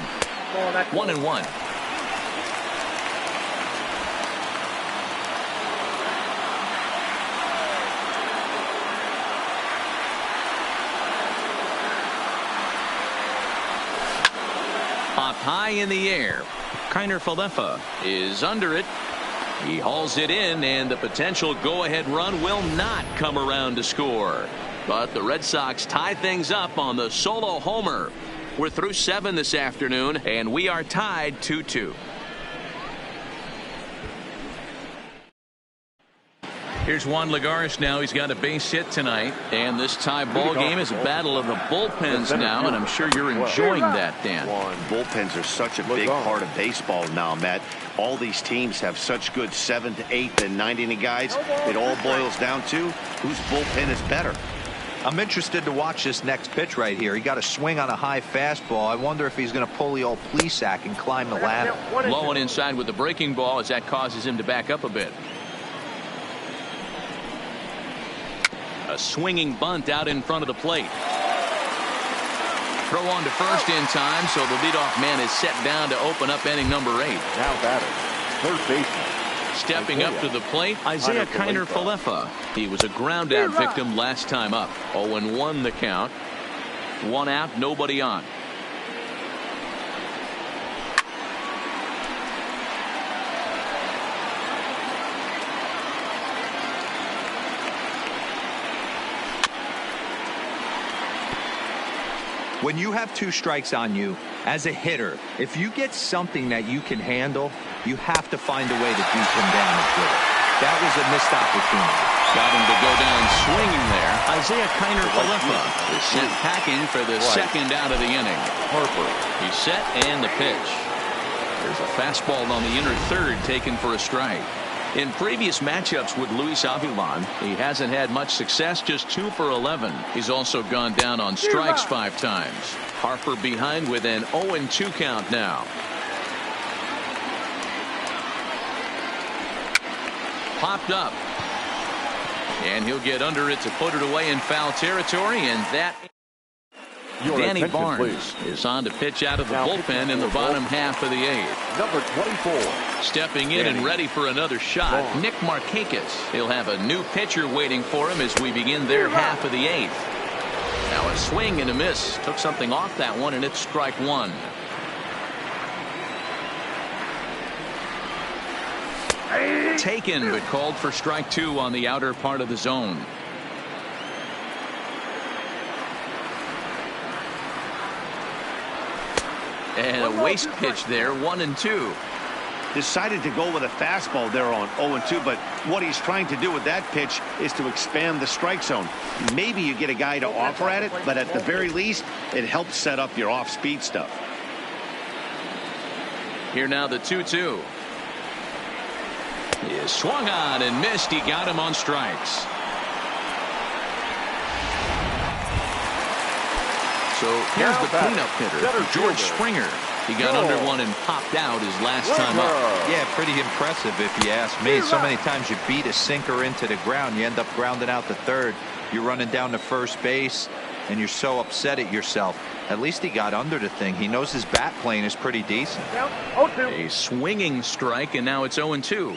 1-1. Up high in the air. Kiner Falefa is under it. He hauls it in, and the potential go-ahead run will not come around to score. But the Red Sox tie things up on the solo homer. We're through 7 this afternoon, and we are tied 2-2. Here's Juan Lagares now. He's got a base hit tonight. And this tie ball game is a battle of the bullpens now, and I'm sure you're enjoying that, Dan. Bullpens are such a big part of baseball now, Matt. All these teams have such good 7th, 8th, and 9th inning guys. It all boils down to whose bullpen is better. I'm interested to watch this next pitch right here. He got a swing on a high fastball. I wonder if he's going to pull the old Plesac and climb the ladder. Low and inside with the breaking ball as that causes him to back up a bit. A swinging bunt out in front of the plate. Throw on to first in time, so the leadoff man is set down to open up inning number 8. Now batter, third baseman. Stepping up to the plate, Isaiah Kiner Falefa. He was a ground out victim last time up. 0-1 the count. 1 out, nobody on. When you have 2 strikes on you as a hitter, if you get something that you can handle, you have to find a way to do some damage with it. That was a missed opportunity. Got him to go down swinging there. Isaiah Kiner Falefa is sent packing for the second out of the inning. Harper. He's set and the pitch. There's a fastball on the inner third taken for a strike. In previous matchups with Luis Avilan, he hasn't had much success, just 2 for 11. He's also gone down on strikes 5 times. Harper behind with an 0-2 count now. Popped up. And he'll get under it to put it away in foul territory, and that... Danny Barnes is on to pitch out of the bullpen in the bottom half of the 8th. Number 24. Stepping in and ready for another shot, Nick Markakis. He'll have a new pitcher waiting for him as we begin their half of the 8th. Now a swing and a miss. Took something off that one, and it's strike 1. Taken, but called for strike 2 on the outer part of the zone. And a waste pitch there, 1-2. Decided to go with a fastball there on 0-2, but what he's trying to do with that pitch is to expand the strike zone. Maybe you get a guy to offer at it, but at the very least, it helps set up your off-speed stuff. Here now the 2-2. He is swung on and missed. He got him on strikes. So here's the cleanup hitter, George Springer. He got under one and popped out his last time up. Yeah, pretty impressive if you ask me. So many times you beat a sinker into the ground, you end up grounding out to third. You're running down to first base, and you're so upset at yourself. At least he got under the thing. He knows his bat plane is pretty decent. A swinging strike, and now it's 0-2.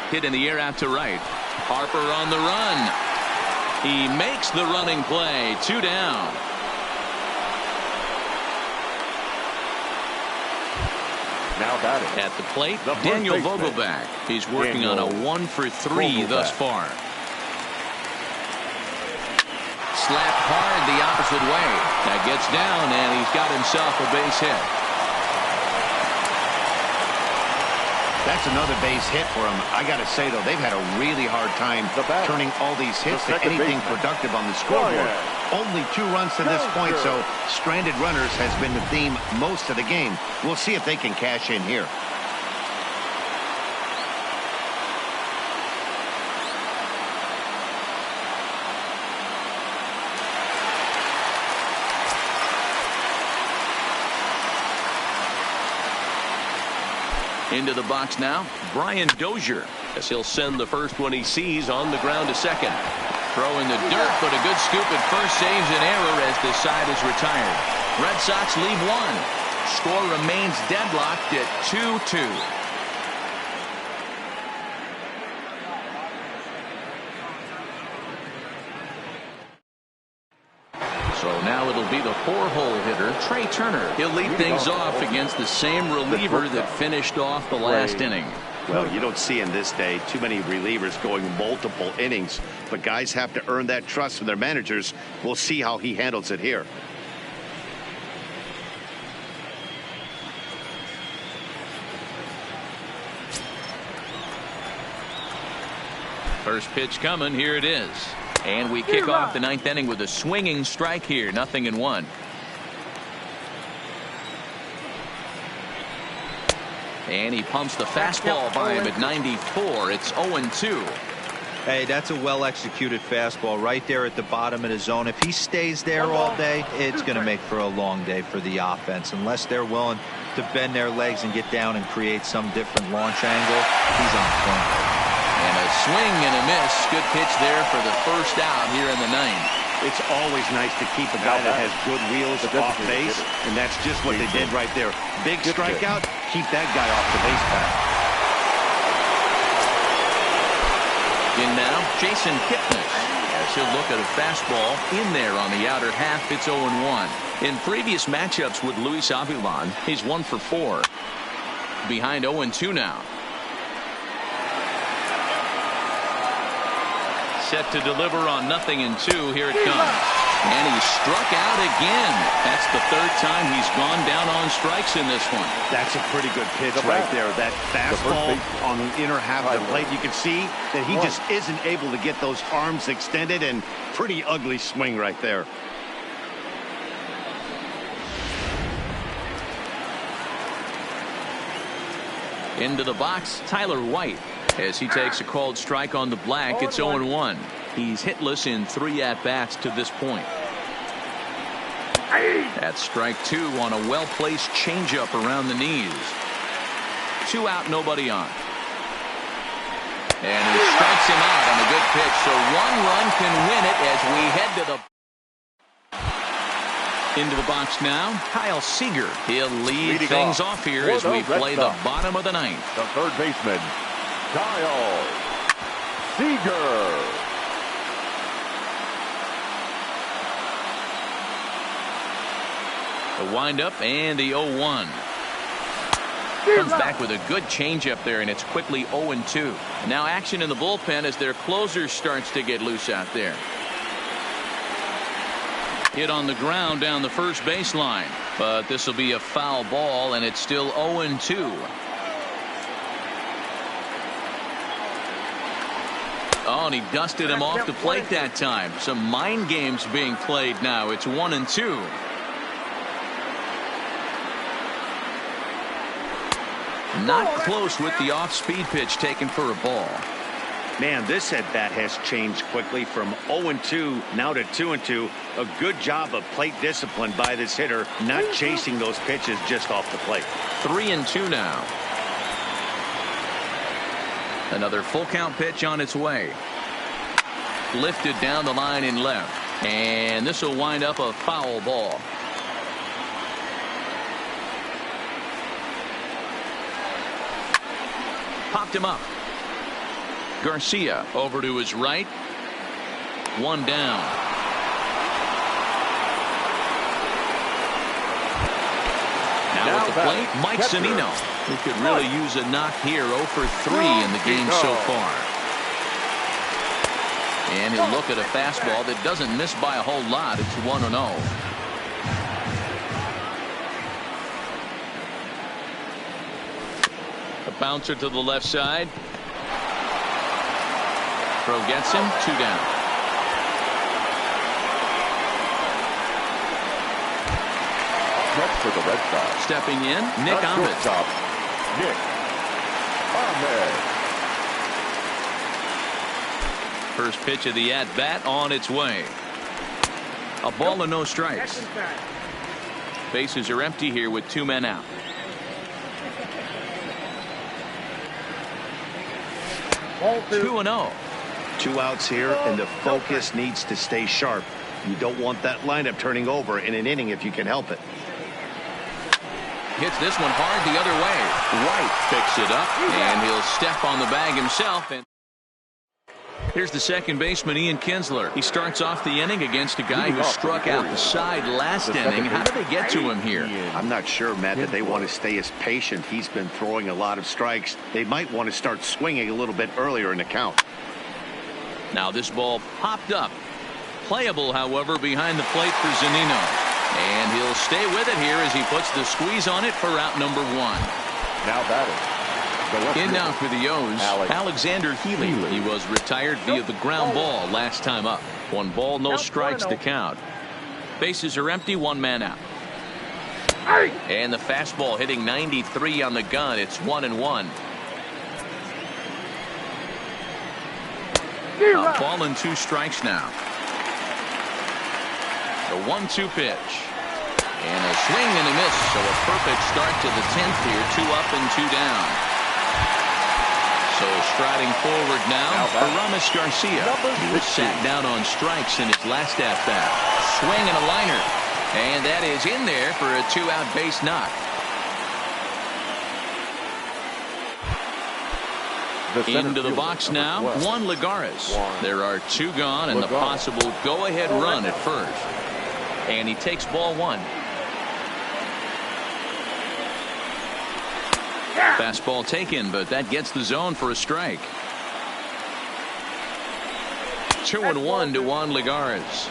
Hit in the air out to right. Harper on the run. He makes the running play. 2 down. Now batting at the plate, Daniel Vogelback. He's working on a 1 for 3 thus far. Slapped hard the opposite way. That gets down, and he's got himself a base hit. That's another base hit for him. I got to say, though, they've had a really hard time turning all these hits to anything productive on the scoreboard. Only 2 runs to this point, so stranded runners has been the theme most of the game. We'll see if they can cash in here. Into the box now, Brian Dozier, as he'll send the first one he sees on the ground to second. Throw in the dirt, but a good scoop at first saves an error as this side is retired. Red Sox lead 1. Score remains deadlocked at 2-2. So now it'll be the 4-hole hitter, Trey Turner. He'll lead things off against the same reliever that finished off the last inning. Well, you don't see in this day too many relievers going multiple innings, but guys have to earn that trust from their managers. We'll see how he handles it here. First pitch coming. Here it is. And we kick off the ninth inning with a swinging strike here. 0-1. And he pumps the fastball by him at 94. It's 0-2. Hey, that's a well-executed fastball right there at the bottom of the zone. If he stays there all day, it's going to make for a long day for the offense. Unless they're willing to bend their legs and get down and create some different launch angle, he's on point. And a swing and a miss. Good pitch there for the first out here in the ninth. It's always nice to keep a guy that has good wheels off base, and that's just what they did right there. Big strikeout, keep that guy off the base path. In now, Jason Kipnis, as he'll look at a fastball in there on the outer half. It's 0-1. In previous matchups with Luis Avilan, he's 1 for 4. Behind 0-2 now. Set to deliver on 0-2. Here it comes. And he struck out again. That's the third time he's gone down on strikes in this one. That's a pretty good pitch right there. That fastball on the inner half of the plate. You can see that he just isn't able to get those arms extended, and pretty ugly swing right there. Into the box, Tyler White, as he takes a called strike on the black. It's 0-1. He's hitless in 3 at-bats to this point. That's strike 2 on a well-placed changeup around the knees. 2 out, nobody on. And he strikes him out on a good pitch, so 1 run can win it as we head to the... Into the box now, Kyle Seager. He'll lead things off here as we play the bottom of the ninth. The third baseman, Kyle Seager. The windup and the 0-1. Comes back with a good changeup there, and it's quickly 0-2. Now action in the bullpen as their closer starts to get loose out there. Hit on the ground down the first baseline, but this will be a foul ball, and it's still 0-2. Oh, and he dusted him off the plate that time. Some mind games being played now. It's 1-2. Not close with the off-speed pitch taken for a ball. Man, this at-bat has changed quickly from 0-2 now to 2-2. A good job of plate discipline by this hitter, not chasing those pitches just off the plate. 3-2 now. Another full count pitch on its way. Lifted down the line in left. And this will wind up a foul ball. Popped him up. Garcia over to his right. 1 down. Now at the plate, Mike Zunino, who could really use a knock here. 0 for 3 in the game so far. And he'll look at a fastball that doesn't miss by a whole lot. It's 1-0. A bouncer to the left side. Throw gets him. 2 down. Next for the Red Sox. Stepping in, Nick Ahmed. Nick Ahmed. First pitch of the at-bat on its way. A ball and no strikes. Bases are empty here with 2 men out. Ball 2-0. 2 outs here, and the focus needs to stay sharp. You don't want that lineup turning over in an inning if you can help it. Hits this one hard the other way. White picks it up, and he'll step on the bag himself. And Here's the second baseman, Ian Kinsler. He starts off the inning against a guy who struck out the side last inning. How did they get to him here? I'm not sure, Matt, that they want to stay as patient. He's been throwing a lot of strikes. They might want to start swinging a little bit earlier in the count. Now this ball popped up. Playable, however, behind the plate for Zunino. And he'll stay with it here as he puts the squeeze on it for out number 1. Now batting. In now for the O's, Alexander Healy. He was retired via the ground ball last time up. 1 ball, no strikes to count. Bases are empty, 1 man out. And the fastball hitting 93 on the gun. It's 1-1. A ball and 2 strikes now. The 1-2 pitch. And a swing and a miss. So a perfect start to the 10th here. 2 up and 2 down. So striding forward now for Ramos Garcia. He was sat down on strikes in his last at-bat. Swing and a liner. And that is in there for a 2-out base knock. Into the box now, Juan Lagares. There are 2 gone and the possible go-ahead run at first. And he takes ball 1. Fastball taken, but that gets the zone for a strike. 2-1 to Juan Lagares.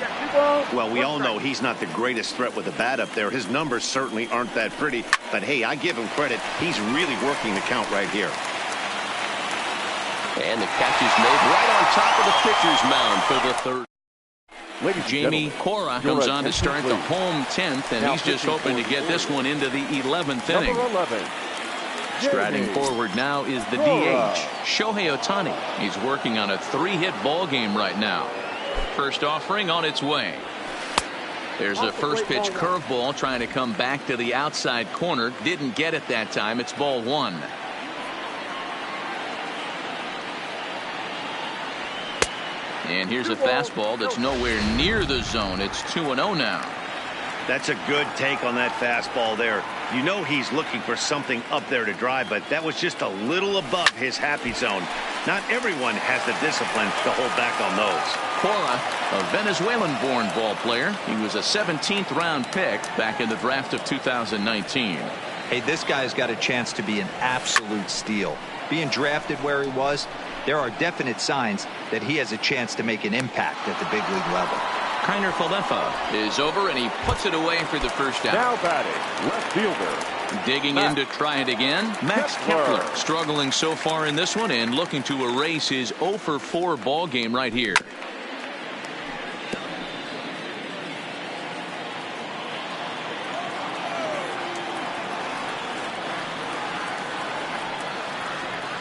Well, we all know he's not the greatest threat with the bat up there. His numbers certainly aren't that pretty. But, hey, I give him credit. He's really working the count right here. And the catch is made right on top of the pitcher's mound for the 3rd. Jamie Cora comes on to start the home 10th, and he's just hoping to get this one into the 11th inning. Striding forward now is the DH, Shohei Ohtani. He's working on a 3-hit ball game right now. First offering on its way. There's a first pitch curveball trying to come back to the outside corner. Didn't get it that time. It's ball 1. And here's a fastball that's nowhere near the zone. It's 2-0 now. That's a good take on that fastball there. You know he's looking for something up there to drive, but that was just a little above his happy zone. Not everyone has the discipline to hold back on those. Cora, a Venezuelan-born ball player. He was a 17th round pick back in the draft of 2019. Hey, this guy's got a chance to be an absolute steal. Being drafted where he was, there are definite signs that he has a chance to make an impact at the big league level. Kiner Falefa is over, and he puts it away for the first out. Now batting, left fielder. Digging in to try it again, Max Kepler. Struggling so far in this one and looking to erase his 0-for-4 ball game right here.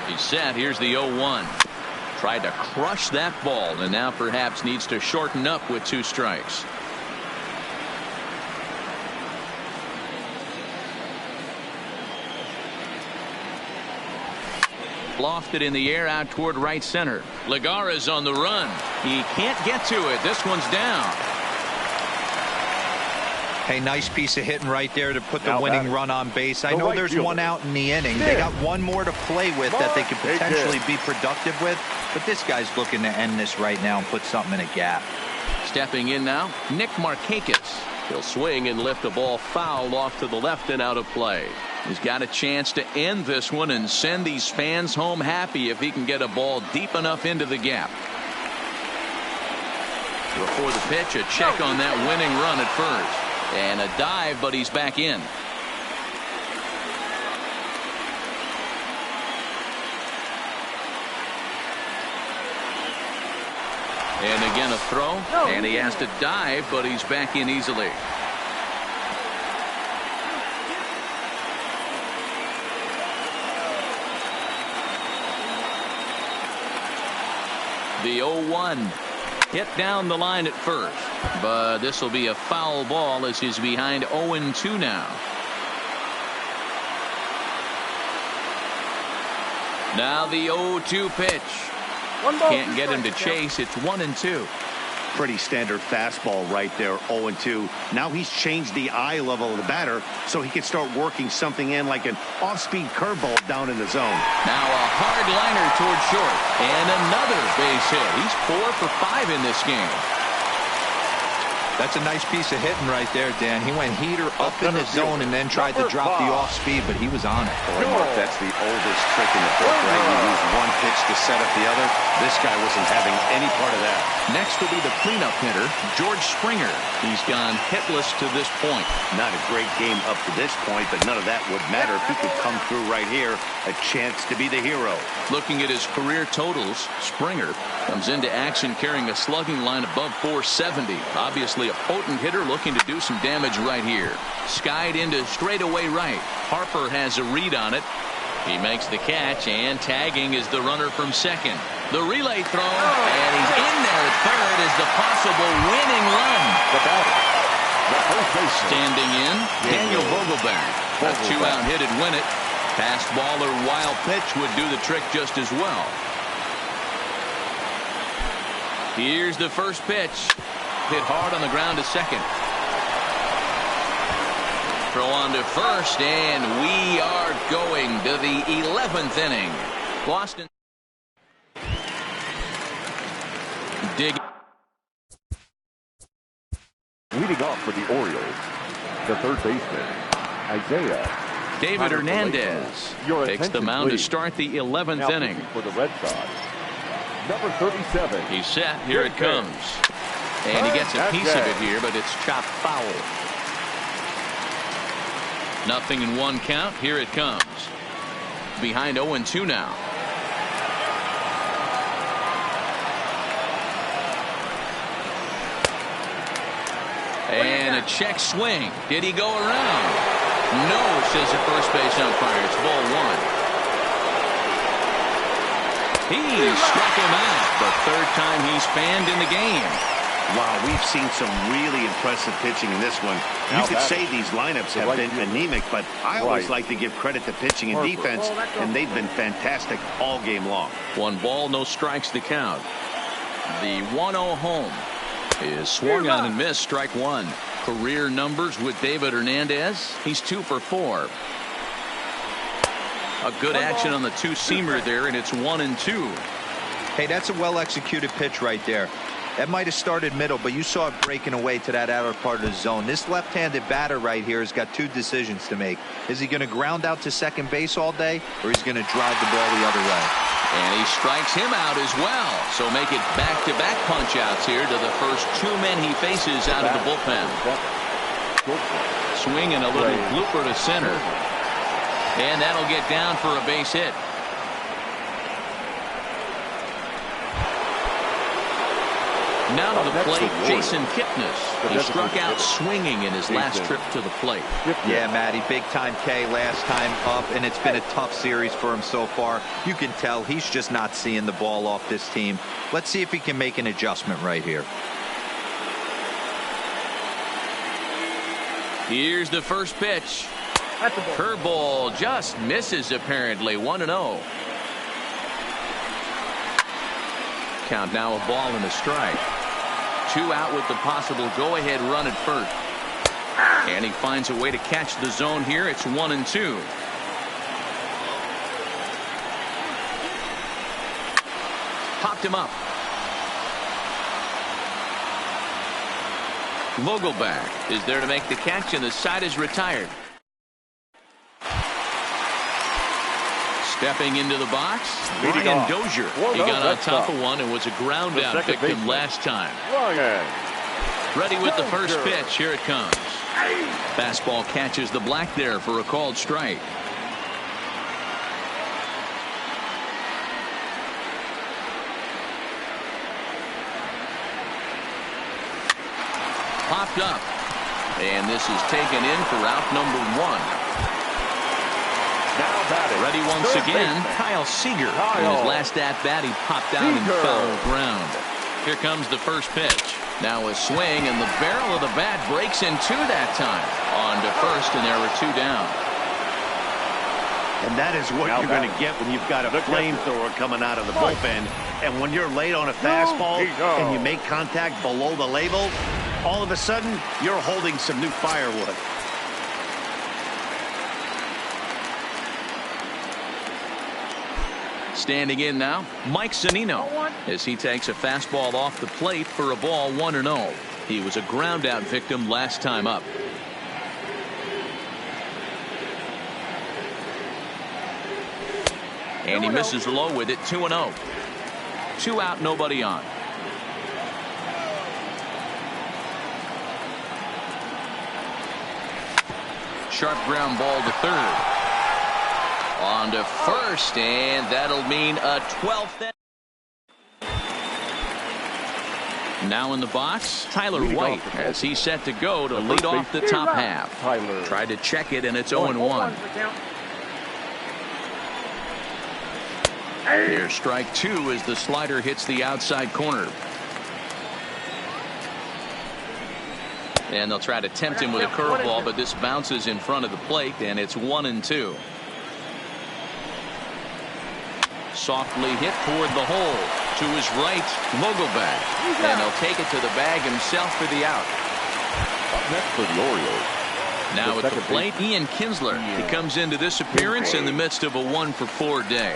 He's set. Here's the 0-1. Tried to crush that ball, and now perhaps needs to shorten up with 2 strikes. Lofted in the air out toward right center. Lagares on the run. He can't get to it. This one's down. Hey, nice piece of hitting right there to put the winning run on base. I know there's 1 out in the inning. They got 1 more to play with that they could potentially be productive with. But this guy's looking to end this right now and put something in a gap. Stepping in now, Nick Markakis. He'll swing and lift the ball foul off to the left and out of play. He's got a chance to end this one and send these fans home happy if he can get a ball deep enough into the gap. Before the pitch, a check on that winning run at first. And a dive, but he's back in. And again a throw, and he has to dive, but he's back in easily. The 0-1 hit down the line at first, but this will be a foul ball as he's behind 0-2 now. Now the 0-2 pitch. Can't get him to chase. It's 1-2. Pretty standard fastball right there, 0-2. Now he's changed the eye level of the batter so he can start working something in like an off-speed curveball down in the zone. Now a hard liner towards short. And another base hit. He's 4 for 5 in this game. That's a nice piece of hitting right there, Dan. He went heater up in the zone and then tried to drop the off speed, but he was on it. Boy, Mark, that's the oldest trick in the book, right? You use one pitch to set up the other. This guy wasn't having any part of that. Next will be the cleanup hitter, George Springer. He's gone hitless to this point. Not a great game up to this point, but none of that would matter if he could come through right here. A chance to be the hero. Looking at his career totals, Springer comes into action carrying a slugging line above 470. Obviously a potent hitter looking to do some damage right here. Skied into straightaway right. Harper has a read on it. He makes the catch, and tagging is the runner from second. The relay throw, and he's in there at third is the possible winning run. The batter, the first baseman. Standing in, Daniel Vogelback. A 2-out hit'd win it. Fastball or wild pitch would do the trick just as well. Here's the first pitch. Hit hard on the ground to second. Throw on to first, and we are going to the 11th inning. Boston. Dig. Leading off for the Orioles, the third baseman, Isaiah David Hernandez takes the mound to start the 11th inning. For the Red Sox, number 37. He's set. Here it comes. And he gets a piece of it here, but it's chopped foul. Nothing in one count. Here it comes. Behind 0-2 now. And a check swing. Did he go around? No, says the first base umpire. It's ball one. He struck him out. The third time he's fanned in the game. Wow, we've seen some really impressive pitching in this one. You could say these lineups have been anemic, but I always like to give credit to pitching and defense, and they've been fantastic all game long. 1 ball, no strikes to count. The 1-0 home is swung on and missed. Strike one. Career numbers with David Hernandez. He's 2 for 4. A good action on the two-seamer there, and it's 1-2. Hey, that's a well-executed pitch right there. That might have started middle, but you saw it breaking away to that outer part of the zone. This left-handed batter right here has got 2 decisions to make. Is he going to ground out to second base all day, or he's going to drive the ball the other way? And he strikes him out as well. So make it back-to-back punch-outs here to the first 2 men he faces out of the bullpen. Swing and a little blooper to center. And that'll get down for a base hit. Now to the plate, Jason Kipnis. He struck out swinging in his last trip to the plate. Yeah, Matty, big-time K last time up, and it's been a tough series for him so far. You can tell he's just not seeing the ball off this team. Let's see if he can make an adjustment right here. Here's the first pitch. Curveball just misses apparently. 1-0. Count now a ball and a strike. 2 out with the possible go-ahead run at first. And he finds a way to catch the zone here. It's 1-2. Popped him up. Vogelback is there to make the catch, and the side is retired. Stepping into the box, Brian Dozier. He got on top of one and was a ground out victim last time. Ready with the first pitch. Here it comes. Fastball catches the black there for a called strike. Popped up. And this is taken in for out number 1. Ready once again, Kyle Seager. In his last at-bat, he popped out and foul ground. Here comes the first pitch. Now a swing, and the barrel of the bat breaks in 2 that time. On to first, and there were 2 down. And that is what you're going to get when you've got a flamethrower coming out of the bullpen. And when you're late on a fastball and you make contact below the label, all of a sudden, you're holding some new firewood. Standing in now, Mike Zunino, as he takes a fastball off the plate for a ball 1-0. He was a ground out victim last time up. And he misses low with it. 2-0. 2 out, nobody on. Sharp ground ball to third. On to first, and that'll mean a 12th. Now in the box, Tyler White, as he's set to go to lead off the top half. Tried to check it, and it's 0-1. Here's strike 2 as the slider hits the outside corner. And they'll try to tempt him with a curveball, but this bounces in front of the plate, and it's 1-2. Softly hit toward the hole. To his right, Vogelbach. And he'll take it to the bag himself for the out. Up next for the Orioles. Now at the plate, Ian Kinsler. He comes into this appearance in the midst of a 1-for-4 day.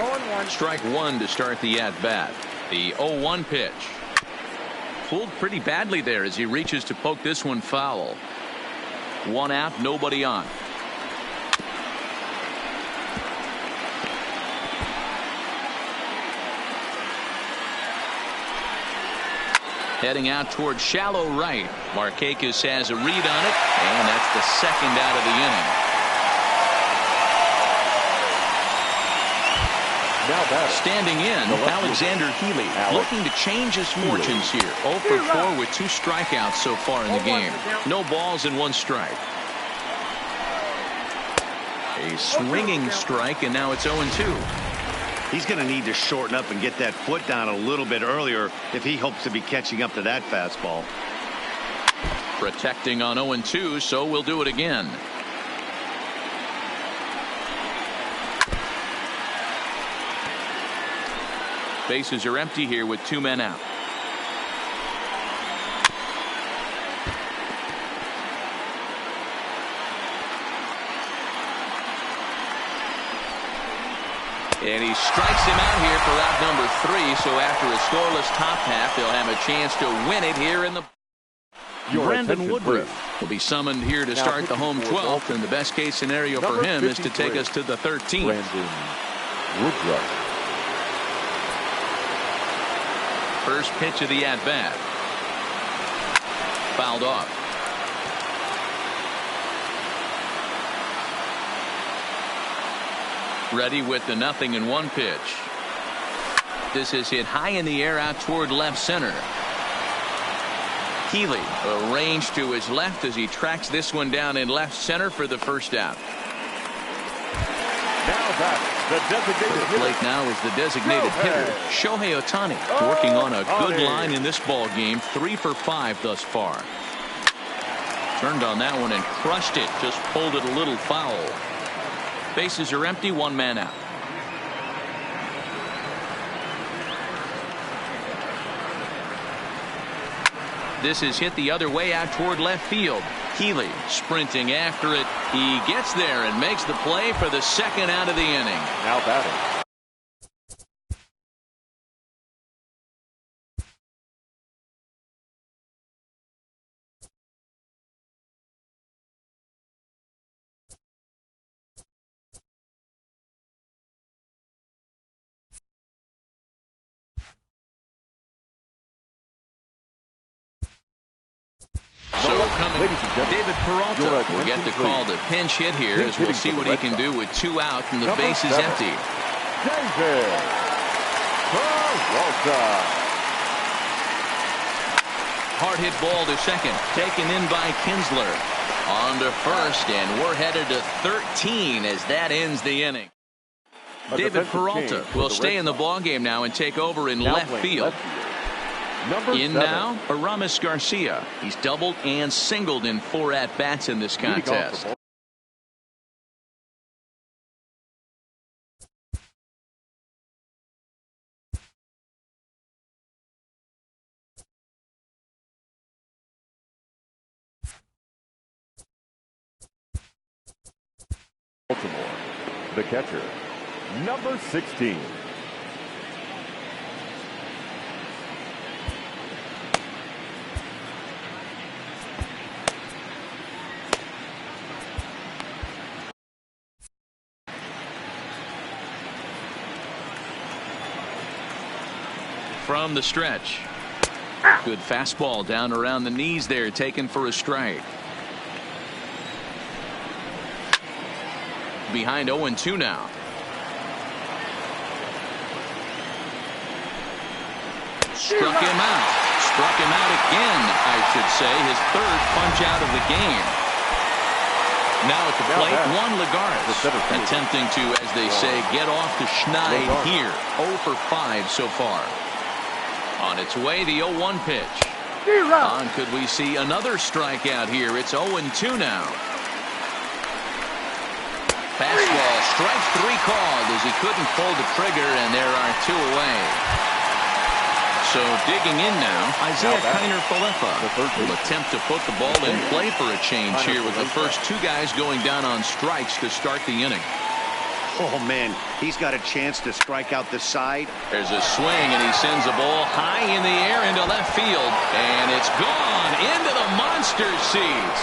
Strike 1 to start the at-bat. The 0-1 pitch. Pulled pretty badly there as he reaches to poke this one foul. 1 out, nobody on. Heading out toward shallow right. Markakis has a read on it, and that's the second out of the inning. Now standing in, Alexander Healy, looking to change his fortunes here. 0 for 4 with 2 strikeouts so far in the game. No balls and 1 strike. A swinging strike, and now it's 0-2. He's going to need to shorten up and get that foot down a little bit earlier if he hopes to be catching up to that fastball. Protecting on 0-2, so we'll do it again. Bases are empty here with 2 men out. And he strikes him out here for out number 3. So after a scoreless top half, they'll have a chance to win it here in the. Brandon Woodruff will be summoned here to start the home 12th, and the best case scenario for him is to take us to the 13th. Brandon Woodruff. First pitch of the at bat. Fouled off. Ready with the 0-1 pitch. This is hit high in the air out toward left center. Healy arranged to his left as he tracks this one down in left center for the first out. Now back, the designated hitter. Plate now is the designated hitter, Shohei Ohtani, working on a good line in this ball game. 3 for 5 thus far. Turned on that one and crushed it. Just pulled it a little foul. Bases are empty, 1 man out. This is hit the other way out toward left field. Healy sprinting after it. He gets there and makes the play for the second out of the inning. Now batting. David Peralta will get the call to pinch hit here as we'll see what he can do with 2 out and the base is empty. David Peralta. Hard hit ball to second, taken in by Kinsler. On to first, and we're headed to 13 as that ends the inning. David Peralta will stay in the ballgame now and take over in left field. In now, Aramis Garcia. He's doubled and singled in 4 at-bats in this contest. The catcher, number 16. From the stretch. Good fastball down around the knees there, taken for a strike. Behind 0-2 now. Struck him out. Struck him out again, I should say. His third punch out of the game. Now at the plate, Juan Lagares attempting to, as they say, get off the schneid here. 0 for 5 so far. On its way, the 0-1 pitch. On could we see another strikeout here? It's 0-2 now. Fastball, strike 3 called as he couldn't pull the trigger, and there are 2 away. So digging in now, Isaiah Kiner-Falefa will attempt to put the ball in play for a change here with the first 2 guys going down on strikes to start the inning. Oh, man, he's got a chance to strike out the side. There's a swing, and he sends a ball high in the air into left field, and it's gone into the monster seats.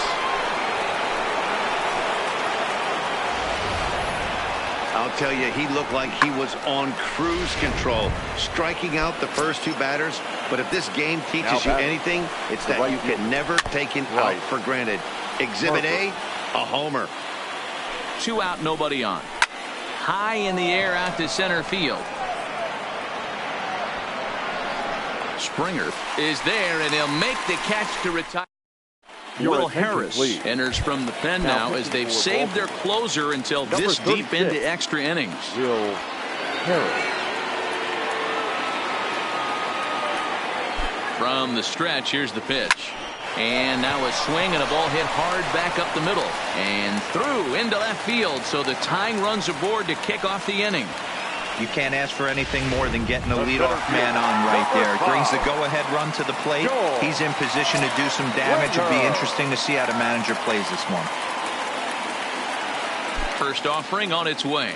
I'll tell you, he looked like he was on cruise control, striking out the first 2 batters. But if this game teaches you anything, it's that you can never take him out for granted. Exhibit A, a homer. 2 out, nobody on. High in the air out to center field. Springer is there, and he'll make the catch to retire. Will Harris enters from the pen now as they've saved their closer until this deep into extra innings. Will Harris. From the stretch, here's the pitch. And now a swing and a ball hit hard back up the middle and through into left field. So the tying runs aboard to kick off the inning. You can't ask for anything more than getting a leadoff man on right there. Brings the go-ahead run to the plate. He's in position to do some damage. It'll be interesting to see how the manager plays this one. First offering on its way.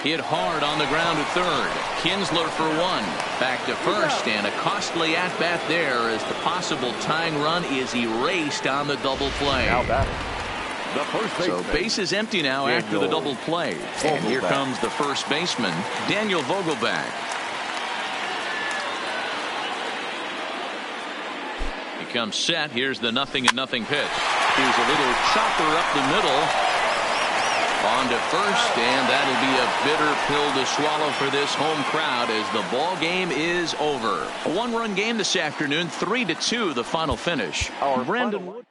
Hit hard on the ground to third. Kinsler for 1. Back to first, and a costly at-bat there as the possible tying run is erased on the double play. Now batting, the first baseman. So base is empty now after the double play. And here comes the first baseman, Daniel Vogelbach. He comes set. Here's the 0-0 pitch. Here's a little chopper up the middle. On to first, and that'll be a bitter pill to swallow for this home crowd as the ball game is over. A 1-run game this afternoon, 3-2 the final finish. Brandon Wood.